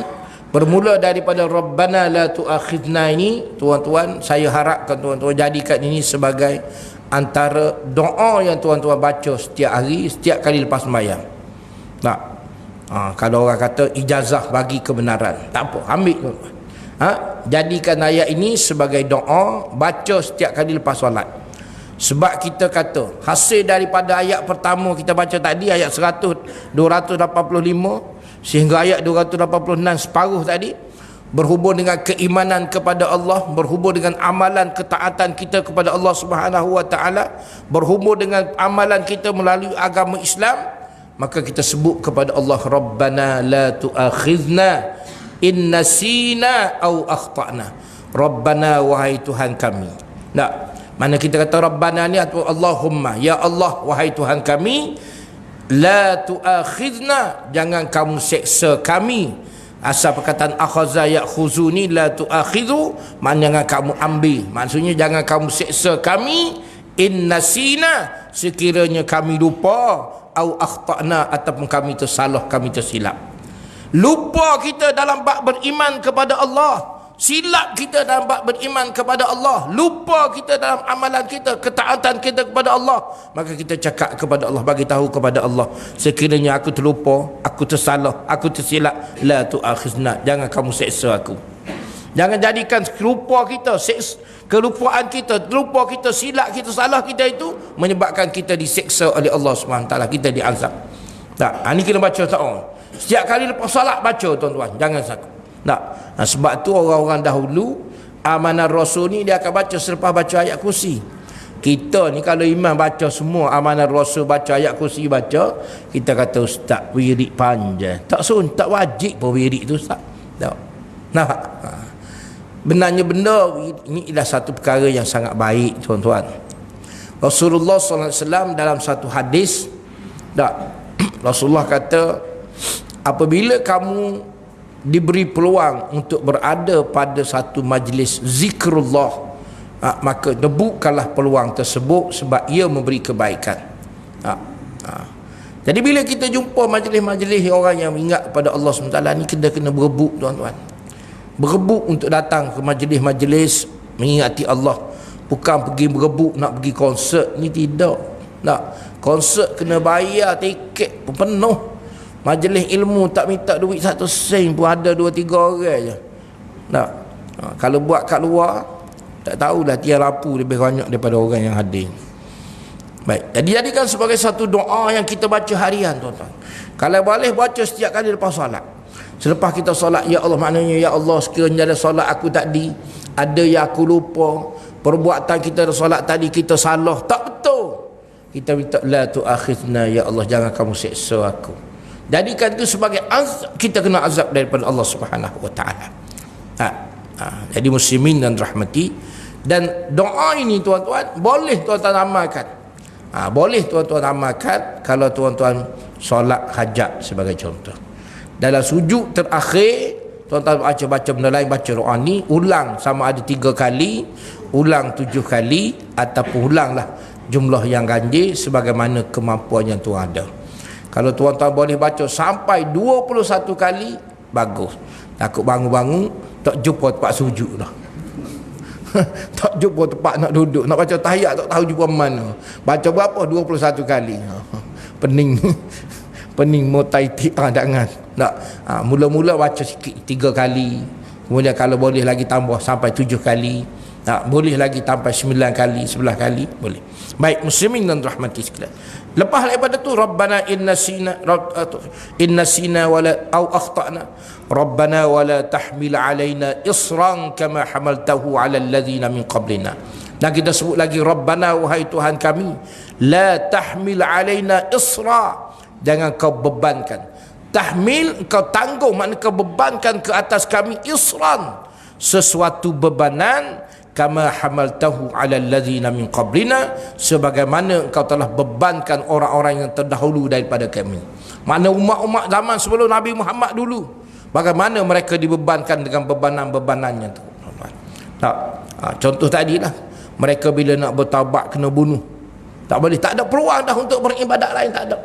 bermula daripada Rabbana la tuakhidna ini, tuan-tuan, saya harapkan tuan-tuan jadikan ini sebagai antara doa yang tuan-tuan baca setiap hari, setiap kali lepas sembahyang. Kalau orang kata ijazah bagi kebenaran, tak apa, ambil tuan-tuan. Jadikan ayat ini sebagai doa, baca setiap kali lepas solat. Sebab kita kata hasil daripada ayat pertama kita baca tadi, ayat 285 sehingga ayat 286 separuh tadi, berhubung dengan keimanan kepada Allah, berhubung dengan amalan ketaatan kita kepada Allah Subhanahu wa taala, berhubung dengan amalan kita melalui agama Islam, maka kita sebut kepada Allah Rabbana la tuakhidna inna sina au akhtana. Rabbana, wahai Tuhan kami. Tak, mana kita kata Rabbana ni atau Allahumma, ya Allah wahai Tuhan kami, la tuakhidna, jangan kamu seksa kami. Asal perkataan akhaza ya'khuzuni, la tuakhidhu, mana jangan kamu ambil, maksudnya jangan kamu seksa kami, inna sina, sekiranya kami lupa, au akhtana, ataupun kami tersalah, kami tersilap. Lupa kita dalam bab beriman kepada Allah, silap kita dalam bab beriman kepada Allah, lupa kita dalam amalan kita, ketaatan kita kepada Allah, maka kita cakap kepada Allah, bagi tahu kepada Allah, sekiranya aku terlupa, aku tersalah, aku tersilap, la tu'akhizna, jangan kamu seksa aku. Jangan jadikan lupa kita, kelupaan kita, terlupa kita, silap kita, salah kita itu menyebabkan kita diseksa oleh Allah SWT, kita diazab. Tak, ini kena baca tak? Setiap kali lepas salat baca tuan-tuan, jangan sakit. Tak. Sebab tu orang-orang dahulu amanah Rasul ni dia akan baca selepas baca ayat kursi. Kita ni kalau imam baca semua amanah Rasul, baca ayat kursi, baca, kita kata ustaz wirid panjang. Tak tak wajib pun wirid tu ustaz. Tak. Nah. Benarnya benda ini adalah satu perkara yang sangat baik tuan-tuan. Rasulullah SAW dalam satu hadis, tak, Rasulullah kata, apabila kamu diberi peluang untuk berada pada satu majlis zikrullah, maka debukkanlah peluang tersebut sebab ia memberi kebaikan. Jadi bila kita jumpa majlis-majlis orang yang ingat kepada Allah SWT ni, kita kena berebut tuan-tuan, berebut untuk datang ke majlis-majlis mengingati Allah. Bukan pergi berebut nak pergi konsert ni, tidak. Tak, konsert kena bayar tiket pun penuh. Majlis ilmu tak minta duit 1 sen pun ada 2-3 orang je. Tak. Kalau buat kat luar, tak tahulah tiang lapu lebih banyak daripada orang yang hadir. Baik, jadi jadikan sebagai satu doa yang kita baca harian tuan-tuan. Kalau boleh baca setiap kali lepas solat. Selepas kita solat, ya Allah, maknanya ya Allah, sekiranya ada solat aku tadi, ada yang aku lupa, perbuatan kita ada solat tadi kita salah, tak betul, kita minta la tu'akhidna, ya Allah jangan kamu seksa aku. Jadikan itu sebagai azab, kita kena azab daripada Allah Subhanahu wa taala. Jadi muslimin dan rahmati, dan doa ini tuan-tuan boleh tuan-tuan amalkan. Boleh tuan-tuan amalkan kalau tuan-tuan solat hajat sebagai contoh. Dalam sujud terakhir, tuan-tuan baca benda lain, baca doa ni, ulang sama ada 3 kali, ulang 7 kali, ataupun ulanglah jumlah yang ganjil sebagaimana kemampuan yang tuan ada. Kalau tuan-tuan boleh baca sampai 21 kali, bagus. Takut bangun-bangun tak jumpa tempat sujud dah. Tak jumpa tempat nak duduk, nak baca tahiyat tak tahu jumpa mana. Baca berapa? 21 kali. Pening. Pening mutaiti jangan. Tak. Mula-mula baca sikit 3 kali. Kemudian kalau boleh lagi tambah sampai 7 kali. Tak, boleh lagi sampai 9 kali, 11 kali, boleh. Baik, muslimin dan rahmati sekalian. Lepas daripada tu, Rabbana inna sina wala au akhtana. Rabbana wala tahmil alaina isran kama hamaltahu ala alladhina min qablina. Dan kita sebut lagi, Rabbana, wahai Tuhan kami, la tahmil alaina isra, jangan kau bebankan. Tahmil, kau tanggung, maknanya kau bebankan ke atas kami, isran, sesuatu bebanan, kama hamaltahu ala alladhina min qablina, sebagaimana engkau telah bebankan orang-orang yang terdahulu daripada kami. Mana umat-umat zaman sebelum Nabi Muhammad dulu, bagaimana mereka dibebankan dengan bebanan-bebanannya tu. Tak. Contoh tadilah, mereka bila nak bertaubat kena bunuh. Tak boleh, tak ada peluang dah untuk beribadat lain, tak ada.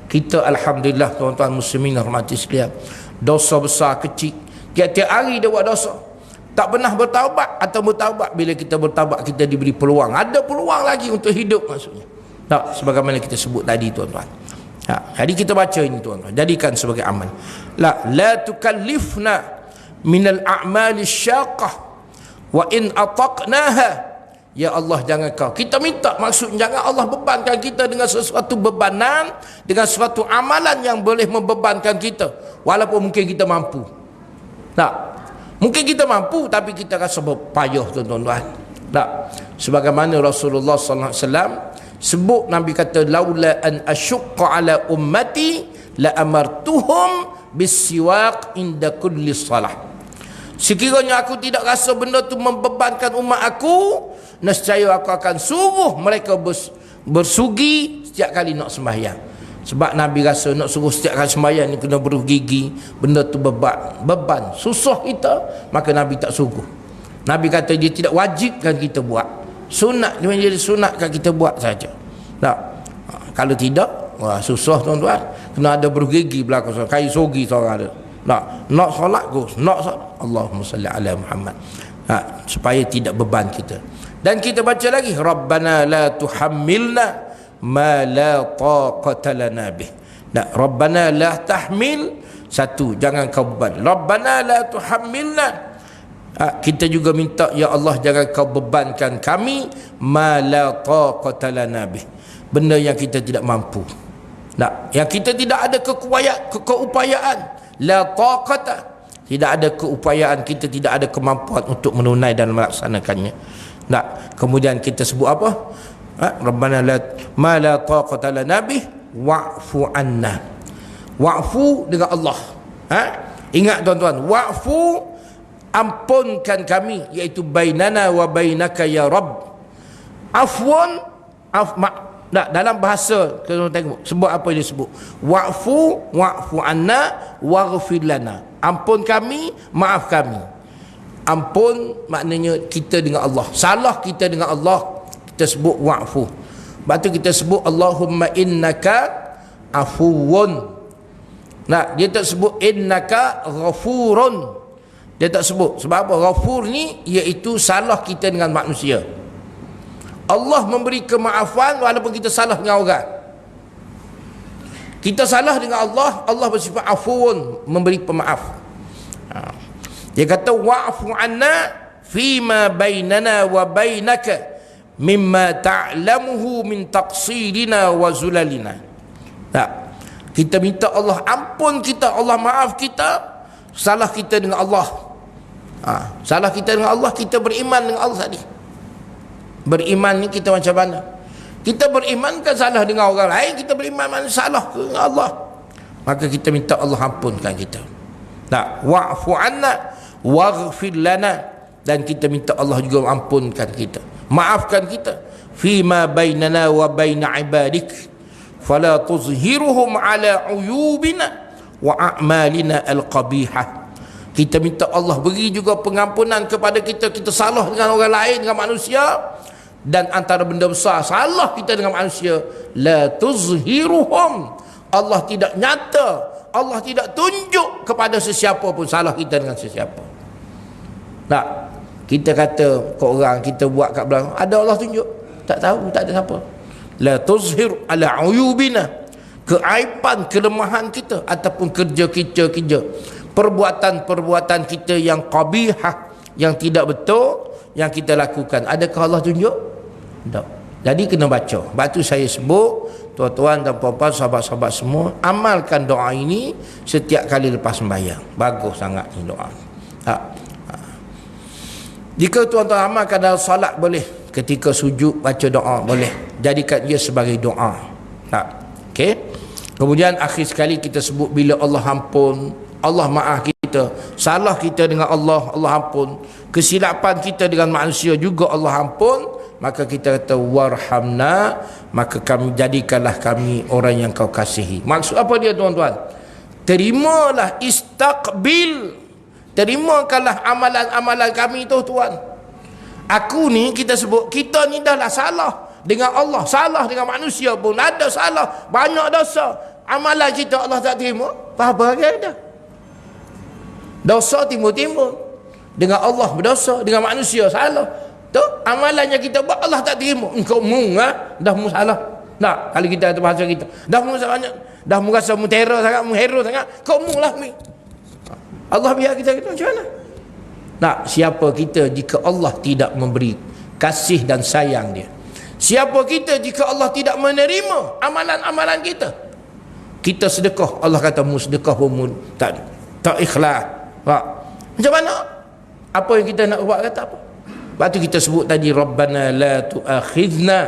Kita alhamdulillah tuan-tuan muslimin rahmati sekalian, dosa besar kecil, tiap-tiap hari dia buat dosa. Tak pernah bertaubat atau bertaubat. Bila kita bertaubat, kita diberi peluang, ada peluang lagi untuk hidup maksudnya. Tak, sebagaimana kita sebut tadi tuan-tuan. Jadi kita baca ini tuan-tuan, jadikan sebagai amal. La tukallifna minal a'mali syaqah wa in ataqnaha. Ya Allah, jangan kau, kita minta, maksud jangan Allah bebankan kita dengan sesuatu bebanan, dengan sesuatu amalan yang boleh membebankan kita, walaupun mungkin kita mampu. Tak, mungkin kita mampu, tapi kita rasa berpayah tuan-tuan. Tak, sebagaimana Rasulullah sallallahu alaihi wasallam sebut, Nabi kata, laula an asyqa ala ummati la amartuhum bisiwak inda kulli salah. Sekiranya aku tidak rasa benda tu membebankan umat aku, nescaya aku akan suruh mereka bersugi setiap kali nak sembahyang. Sebab Nabi rasa nak suruh setiap kali sembahyang ni kena bergigi, benda tu beban, susah kita, maka Nabi tak suruh. Nabi kata dia tidak wajibkan kita buat, sunat, dia menjadi sunatkan kita buat saja. Tak, kalau tidak, wah susah tuan-tuan, kena ada bergigi belakang, kayu sogi seorang ada. Nak solat go, nak solat, Allahumma salli ala Muhammad, supaya tidak beban kita. Dan kita baca lagi, Rabbana la tuhammilna ma la taqata lana bih. Rabbana la tahmil, satu, jangan kau beban. Rabbana la tuhammilna, kita juga minta, ya Allah jangan kau bebankan kami, ma la taqata lana bih, benda yang kita tidak mampu, yang kita tidak ada keupayaan. La taqata, tidak ada keupayaan, kita tidak ada kemampuan untuk menunai dan melaksanakannya. Kemudian kita sebut apa? Rabbana ma la taqata lana bih wa'fu anna. Wa'fu dengan Allah. Ingat tuan-tuan, wa'fu, ampunkan kami, iaitu bainana wa bainaka ya Rabb. Afwan, dalam bahasa kita tengok sebut apa dia sebut, wa'fu anna waghfir lana, ampun kami, maaf kami. Ampun maknanya kita dengan Allah, salah kita dengan Allah, kita sebut wa'fu. Sebab tu kita sebut Allahumma innaka afuwun. Dia tak sebut innaka ghafurun, dia tak sebut. Sebab apa? Ghafur ni iaitu salah kita dengan manusia. Allah memberi kemaafan walaupun kita salah dengan orang. Kita salah dengan Allah, Allah bersifat afuun, memberi pemaaf. Dia kata wa'fu anna fima bainana wa bainaka mimma ta'lamuhu min taqsirina wa zulalina. Kita minta Allah ampun kita, Allah maaf kita, salah kita dengan Allah. Salah kita dengan Allah, kita beriman dengan Allah tadi. Beriman ni kita macam mana? Kita beriman kan salah dengan orang lain, kita beriman mana salah dengan Allah, maka kita minta Allah ampunkan kita. Wa'fu anna waghfir lana, dan kita minta Allah juga ampunkan kita, maafkan kita. Fima bainana wa baina ibadik fala tuzhiruhum ala uyubina wa a'malina al-qabihah. Kita minta Allah beri juga pengampunan kepada kita, kita salah dengan orang lain, dengan manusia, dan antara benda besar salah kita dengan manusia, la tuzhiruhum, Allah tidak nyata, Allah tidak tunjuk kepada sesiapa pun salah kita dengan sesiapa. Kita kata ke orang, kita buat kat belakang, ada Allah tunjuk? Tak tahu, tak ada siapa. La tuzhir ala uyubina, keaiban, kelemahan kita ataupun kerja perbuatan kita yang qabihah, yang tidak betul yang kita lakukan, adakah Allah tunjuk? Tak. Jadi kena baca. Sebab tu saya sebut, tuan-tuan dan puan-puan, sahabat-sahabat semua, amalkan doa ini setiap kali lepas sembahyang. Bagus sangat ni doa. Jika tuan-tuan amalkan dalam salat boleh, ketika sujud baca doa boleh, jadikan ia sebagai doa. Okey. Kemudian akhir sekali kita sebut, bila Allah ampun, Allah maaf kita, salah kita dengan Allah, Allah ampun, kesilapan kita dengan manusia juga Allah ampun, maka kita kata warhamna, maka kami jadikanlah kami orang yang kau kasihi. Maksud apa dia tuan-tuan? Terimalah, istaqbil, terimakanlah amalan-amalan kami tu Tuhan. Aku ni, kita sebut, kita ni dah lah salah dengan Allah, salah dengan manusia pun ada salah, banyak dosa. Amalan kita Allah tak terima, apa-apa lagi ada. Dosa timbul-timbul, dengan Allah berdosa, dengan manusia salah. Tu amalan yang kita buat Allah tak terima. Engkau dah mu salah. Kalau kita ada bahasa kita, dah mu banyak, dah mu rasa mu terror sangat, mu hero sangat, kau mu lah mi. Allah biar kita macam mana? Siapa kita jika Allah tidak memberi kasih dan sayang dia? Siapa kita jika Allah tidak menerima amalan-amalan kita? Kita sedekah, Allah kata mu sedekah pun tak ikhlas. Macam mana? Apa yang kita nak buat kata apa? Lepas tu kita sebut tadi, Rabbana la tu'akhidna,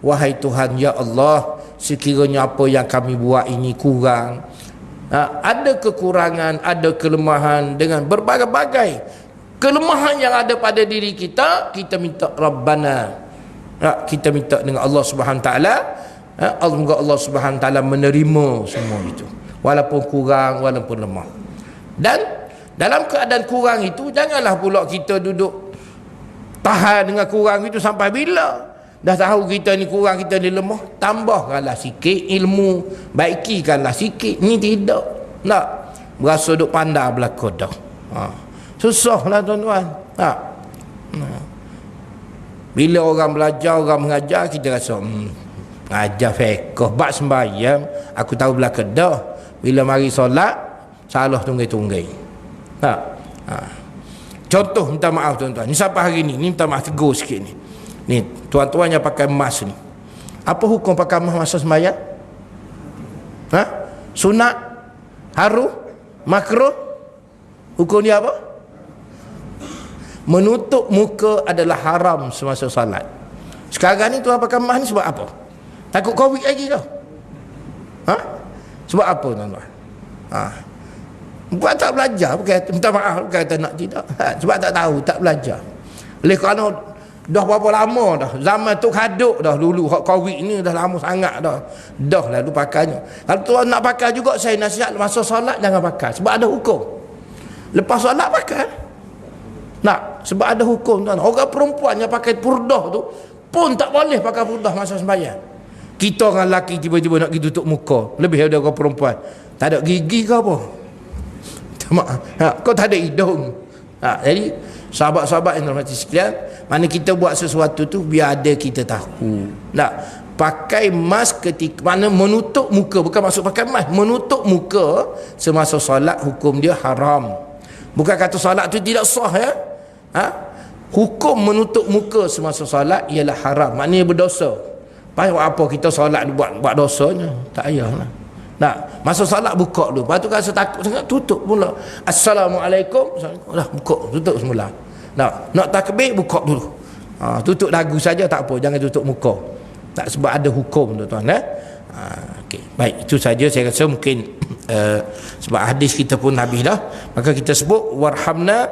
wahai Tuhan, ya Allah, sekiranya apa yang kami buat ini kurang, ada kekurangan, ada kelemahan dengan berbagai-bagai kelemahan yang ada pada diri kita, kita minta Rabbana. Kita minta dengan Allah Subhanahu Taala, semoga Allah Subhanahu Taala menerima semua itu, walaupun kurang, walaupun lemah. Dan dalam keadaan kurang itu, janganlah pula kita duduk tahan dengan kurang itu sampai bila. Dah tahu kita ni kurang, kita ni lemah, tambahkanlah sikit ilmu, baikikanlah sikit. Ni tidak nak berasa duk pandai belaka dah. Susahlah tuan-tuan. Bila orang belajar, orang mengajar, kita rasa ajar fiqh, bab sembahyang aku tahu belaka dah. Bila mari solat salah tunggai-tunggai. Contoh, minta maaf tuan-tuan, ni sampai hari ni minta maaf, tegur sikit ni. Ni tuan-tuan yang pakai emas ni, apa hukum pakai emas masa sembahyang? Sunat, haru, makruh? Hukum dia apa? Menutup muka adalah haram semasa salat. Sekarang ni tuan pakai emas ni sebab apa? Takut Covid lagi kau? Sebab apa tuan-tuan? Buat tak belajar, bukan minta maaf, bukan kata nak tidak. Sebab tak tahu, tak belajar. Oleh kerana dah berapa lama dah, zaman tu kaduk dah dulu, hak Covid ni dah lama sangat dah. Dah lalu pakainya. Kalau tuan nak pakai juga, saya nasihat masa solat jangan pakai, sebab ada hukum. Lepas solat pakai. Sebab ada hukum tuan. Orang perempuan yang pakai purdah tu pun tak boleh pakai purdah masa sembahyang. Kita orang lelaki tiba-tiba nak pergi tutup muka, lebih ada orang perempuan. Tak ada gigi ke apa? Kau tak ada hidung. Jadi sahabat-sahabat yang hormati sekalian, mana kita buat sesuatu tu biar ada kita tahu. Pakai mask ketika mana menutup muka, bukan maksud pakai mask, menutup muka semasa solat hukum dia haram. Bukan kata solat tu tidak sah ya. Hukum menutup muka semasa solat ialah haram, maknanya berdosa. Apa kita solat buat dosanya? Tak payahlah. Masa solat buka dulu. Lepas tu rasa takut sangat, tutup pula. Assalamualaikum. Dah buka, tutup semula. Nak takbir, buka dulu. Tutup dagu saja tak apa, jangan tutup muka. Sebab ada hukum tuan-tuan. Okay. Baik, itu saja saya rasa mungkin sebab hadis kita pun habis dah. Maka kita sebut warhamna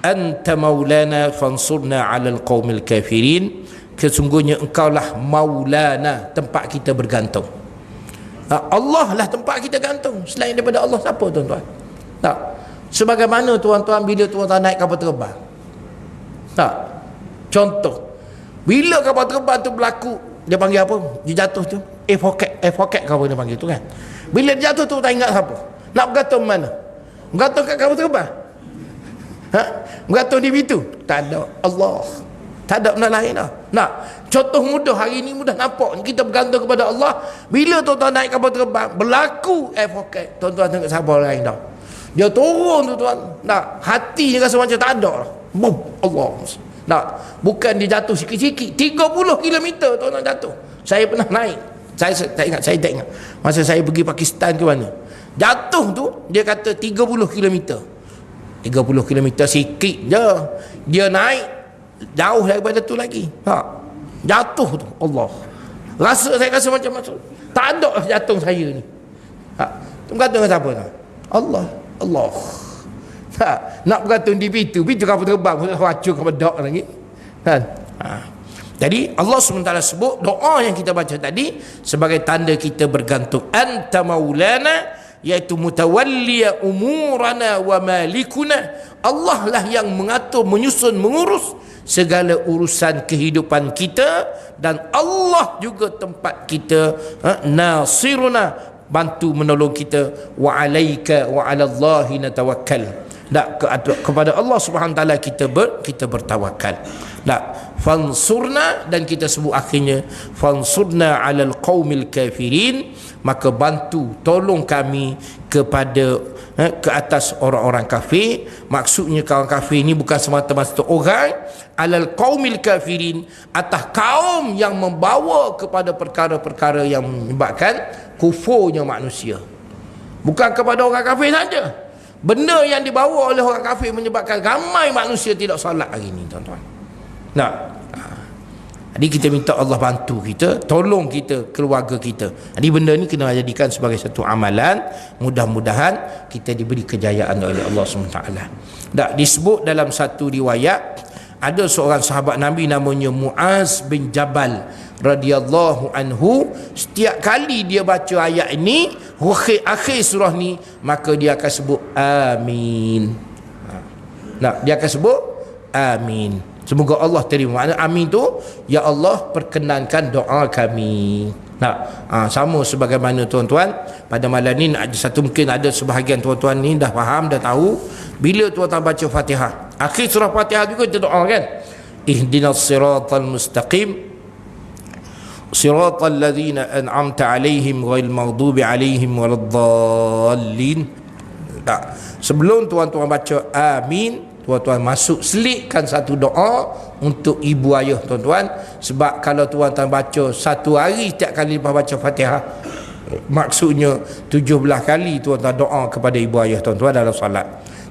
anta maulana fansurna 'alal qaumil kafirin. Sesungguhnya engkaulah maulana, tempat kita bergantung. Allah lah tempat kita gantung. Selain daripada Allah siapa tuan-tuan? Sebagaimana tuan-tuan bila tuan-tuan naik kapal terbang, contoh bila kapal terbang tu berlaku, dia panggil apa? Dia jatuh tu F-Rocket kapal dia panggil tu kan. Bila dia jatuh tu tak ingat siapa. Nak bergantung mana? Bergantung kat kapal terbang? Bergantung di pintu? Tak ada. Allah. Tak ada benda lain dah. Contoh mudah hari ni, mudah nampak kita bergantung kepada Allah. Bila tuan-tuan naik kapal terbang berlaku F-Rocket, tuan-tuan tengok sabar lain dah. Dia turun tuan-tuan. Hati dia rasa macam tak ada dah. Boom, Allah. Bukan dia jatuh sikit-sikit, 30 km tuan-tuan jatuh. Saya pernah naik. Saya tak ingat. Masa saya pergi Pakistan ke mana. Jatuh tu dia kata 30 km. 30 km sikit je. Dia naik jauh daripada tu lagi. Jatuh tu Allah. Saya rasa macam tak ada jantung saya ni. Bergantung dengan siapa tak? Allah. Nak bergantung di pintu kapal terbang wacur kapal dak lagi kan. Jadi Allah SWT sebut doa yang kita baca tadi sebagai tanda kita bergantung. Anta maulana, iaitu mutawalliya umurana wa malikuna. Allah lah yang mengatur, menyusun, mengurus segala urusan kehidupan kita, dan Allah juga tempat kita nasiruna, bantu menolong kita. Wa alaika wa ala Allahi natawakkal. Kepada Allah Subhanahu Wa Taala kita bertawakal. Fansurna, dan kita sebut akhirnya fansurna 'alal qaumil kafirin, maka bantu tolong kami kepada ke atas orang-orang kafir. Maksudnya kaum kafir ini bukan semata-mata orang, 'alal qaumil kafirin, atas kaum yang membawa kepada perkara-perkara yang menyebabkan kufurnya manusia. Bukan kepada orang kafir saja. Benda yang dibawa oleh orang kafir menyebabkan ramai manusia tidak solat hari ini tuan-tuan. Jadi kita minta Allah bantu kita, tolong kita, keluarga kita. Jadi benda ni kena jadikan sebagai satu amalan. Mudah-mudahan kita diberi kejayaan oleh Allah SWT. Tak disebut dalam satu riwayat, ada seorang sahabat Nabi namanya Muaz bin Jabal radhiyallahu anhu, setiap kali dia baca ayat ini, akhir surah ni, maka dia akan sebut amin. Nah, dia akan sebut amin. Semoga Allah terima. Makna amin tu, ya Allah perkenankan doa kami. Nah, sama sebagaimana tuan-tuan pada malam ni ada satu, mungkin ada sebahagian tuan-tuan ni dah faham, dah tahu, bila tuan-tuan baca Fatihah, akhir surah Fatihah juga kita doa kan, ihdinas siratal mustaqim siratal ladzina an'amta alaihim ghairil maghdubi alaihim waladdallin. Tak, sebelum tuan-tuan baca amin, tuan-tuan masuk selitkan satu doa untuk ibu ayah tuan-tuan. Sebab kalau tuan-tuan baca satu hari setiap kali lepas baca Fatihah, maksudnya 17 kali tuan-tuan doa kepada ibu ayah tuan-tuan dalam salat.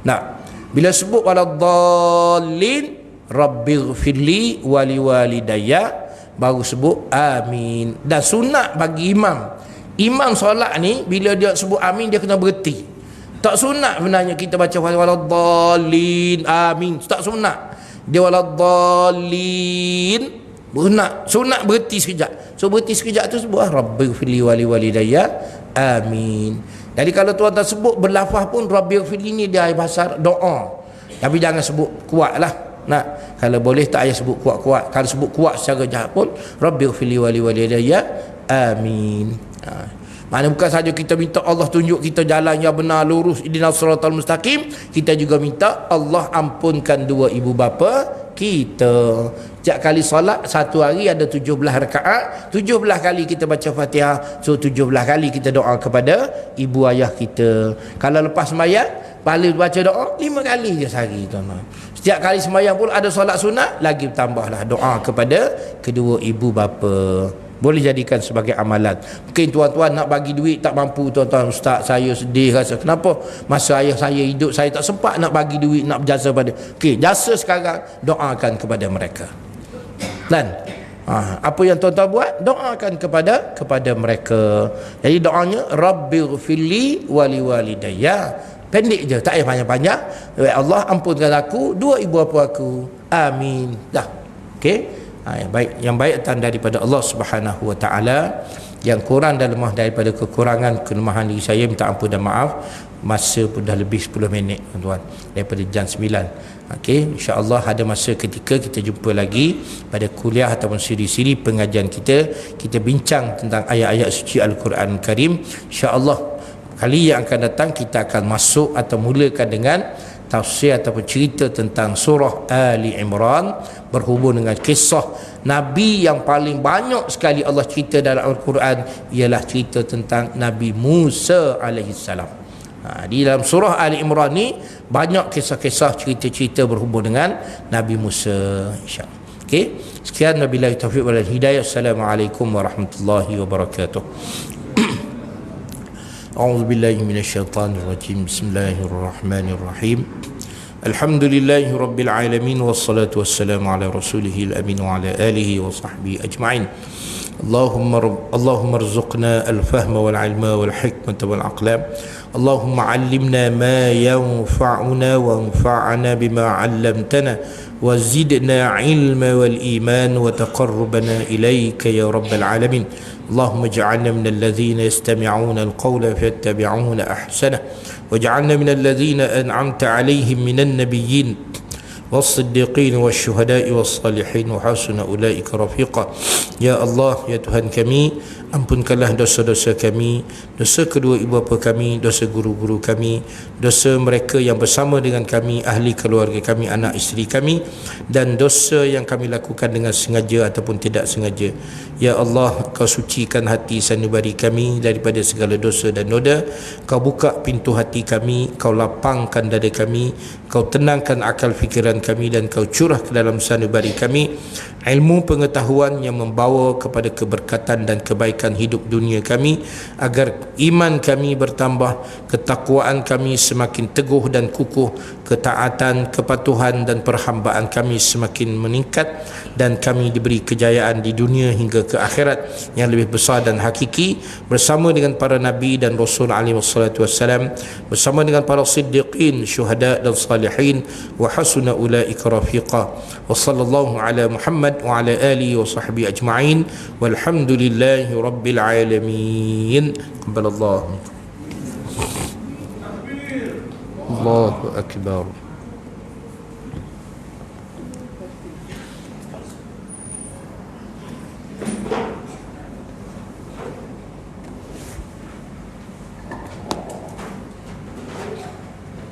Nah, bila sebut waladdallin, rabbighfirli wali walidayya, baru sebut amin. Dan sunat bagi imam solat ni, bila dia sebut amin, dia kena berhenti. Tak sunat sebenarnya kita baca waladdallin amin, tak sunat. Dia waladdallin sunat berhenti sekejap. So berhenti sekejap tu sebut rabbighfirli wali walidayya amin. Jadi kalau tuan-tuan sebut berlafaz pun rabbighfirli ni dia bahasa doa, tapi jangan sebut kuat lah. Nah, kalau boleh tak payah sebut kuat-kuat. Kalau sebut kuat secara jahat pun rabbighfirli wali walidayya amin. Mana bukan saja kita minta Allah tunjuk kita jalan yang benar, lurus, ihdinas siratal mustaqim, kita juga minta Allah ampunkan dua ibu bapa kita. Setiap kali solat satu hari ada 17 rakaat, 17 kali kita baca Fatihah, so 17 kali kita doa kepada ibu ayah kita. Kalau lepas sembahyang, paling baca doa 5 kali je sehari tuan-tuan. Setiap kali sembahyang pun ada solat sunat, lagi tambahlah doa kepada kedua ibu bapa. Boleh jadikan sebagai amalan. Mungkin tuan-tuan nak bagi duit tak mampu, tuan-tuan, ustaz saya sedih rasa, kenapa masa ayah saya hidup saya tak sempat nak bagi duit, nak berjasa pada. Okey, jasa sekarang, doakan kepada mereka. Dan apa yang tuan-tuan buat, doakan kepada mereka. Jadi doanya rabbighfirli wali walidayya, pendek je, tak payah panjang-panjang. Ya Allah ampunkan aku, dua ibu bapa aku, amin. Dah. Okey, yang baik datang daripada Allah Subhanahu wa taala, yang kurang dan lemah daripada kekurangan kelemahan diri saya, minta ampun dan maaf. Masa pun dah lebih 10 minit tuan-tuan daripada jam 9. Okey, insya-Allah ada masa ketika kita jumpa lagi pada kuliah ataupun siri-siri pengajian kita bincang tentang ayat-ayat suci Al-Quran Karim. Insya-Allah kali yang akan datang kita akan masuk atau mulakan dengan tafsir ataupun cerita tentang surah Ali Imran, berhubung dengan kisah Nabi yang paling banyak sekali Allah cerita dalam Al-Quran, ialah cerita tentang Nabi Musa alaihissalam. Di dalam surah Ali Imran ni banyak kisah-kisah, cerita-cerita berhubung dengan Nabi Musa, insya-Allah. Okey, sekian, wabillahi taufiq wal hidayah. Assalamualaikum warahmatullahi wabarakatuh. أعوذ بالله من الشيطان الرجيم. بسم الله الرحمن الرحيم. الحمد لله رب العالمين، والصلاة والسلام على رسوله الأمين وعلى آله وصحبه أجمعين. اللهم ارزقنا الفهم والعلم والحكمة والأقلام. اللهم علمنا ما ينفعنا وانفعنا بما علمتنا وزدنا علما والإيمان وتقربنا إليك يا رب العالمين. اللهم اجعلنا من الذين يستمعون القول فيتبعون أحسنه، واجعلنا من الذين أنعمت عليهم من النبيين والصديقين والشهداء والصالحين وحسن أولئك رفيقا. Ya Allah, ya Tuhan kami, ampunkanlah dosa-dosa kami, dosa kedua ibu bapa kami, dosa guru-guru kami, dosa mereka yang bersama dengan kami, ahli keluarga kami, anak isteri kami, dan dosa yang kami lakukan dengan sengaja ataupun tidak sengaja. Ya Allah, Kau sucikan hati sanubari kami daripada segala dosa dan noda. Kau buka pintu hati kami, Kau lapangkan dada kami, Kau tenangkan akal fikiran kami, dan Kau curah ke dalam sanubari kami ilmu pengetahuan yang membawa kepada keberkatan dan kebaikan hidup dunia kami, agar iman kami bertambah, ketakwaan kami semakin teguh dan kukuh, ketaatan, kepatuhan dan perhambaan kami semakin meningkat, dan kami diberi kejayaan di dunia hingga ke akhirat yang lebih besar dan hakiki, bersama dengan para nabi dan rasul alaihi wassalatu wassalam, bersama dengan para siddiqin, syuhada dan salihin, wa hasuna ulaika rafiqa. Wa sallallahu ala Muhammad wa ala alihi wa sahbihi ajma'in, walhamdulillahi rabbil alamin. Qabbalallahu. Allahu akbar.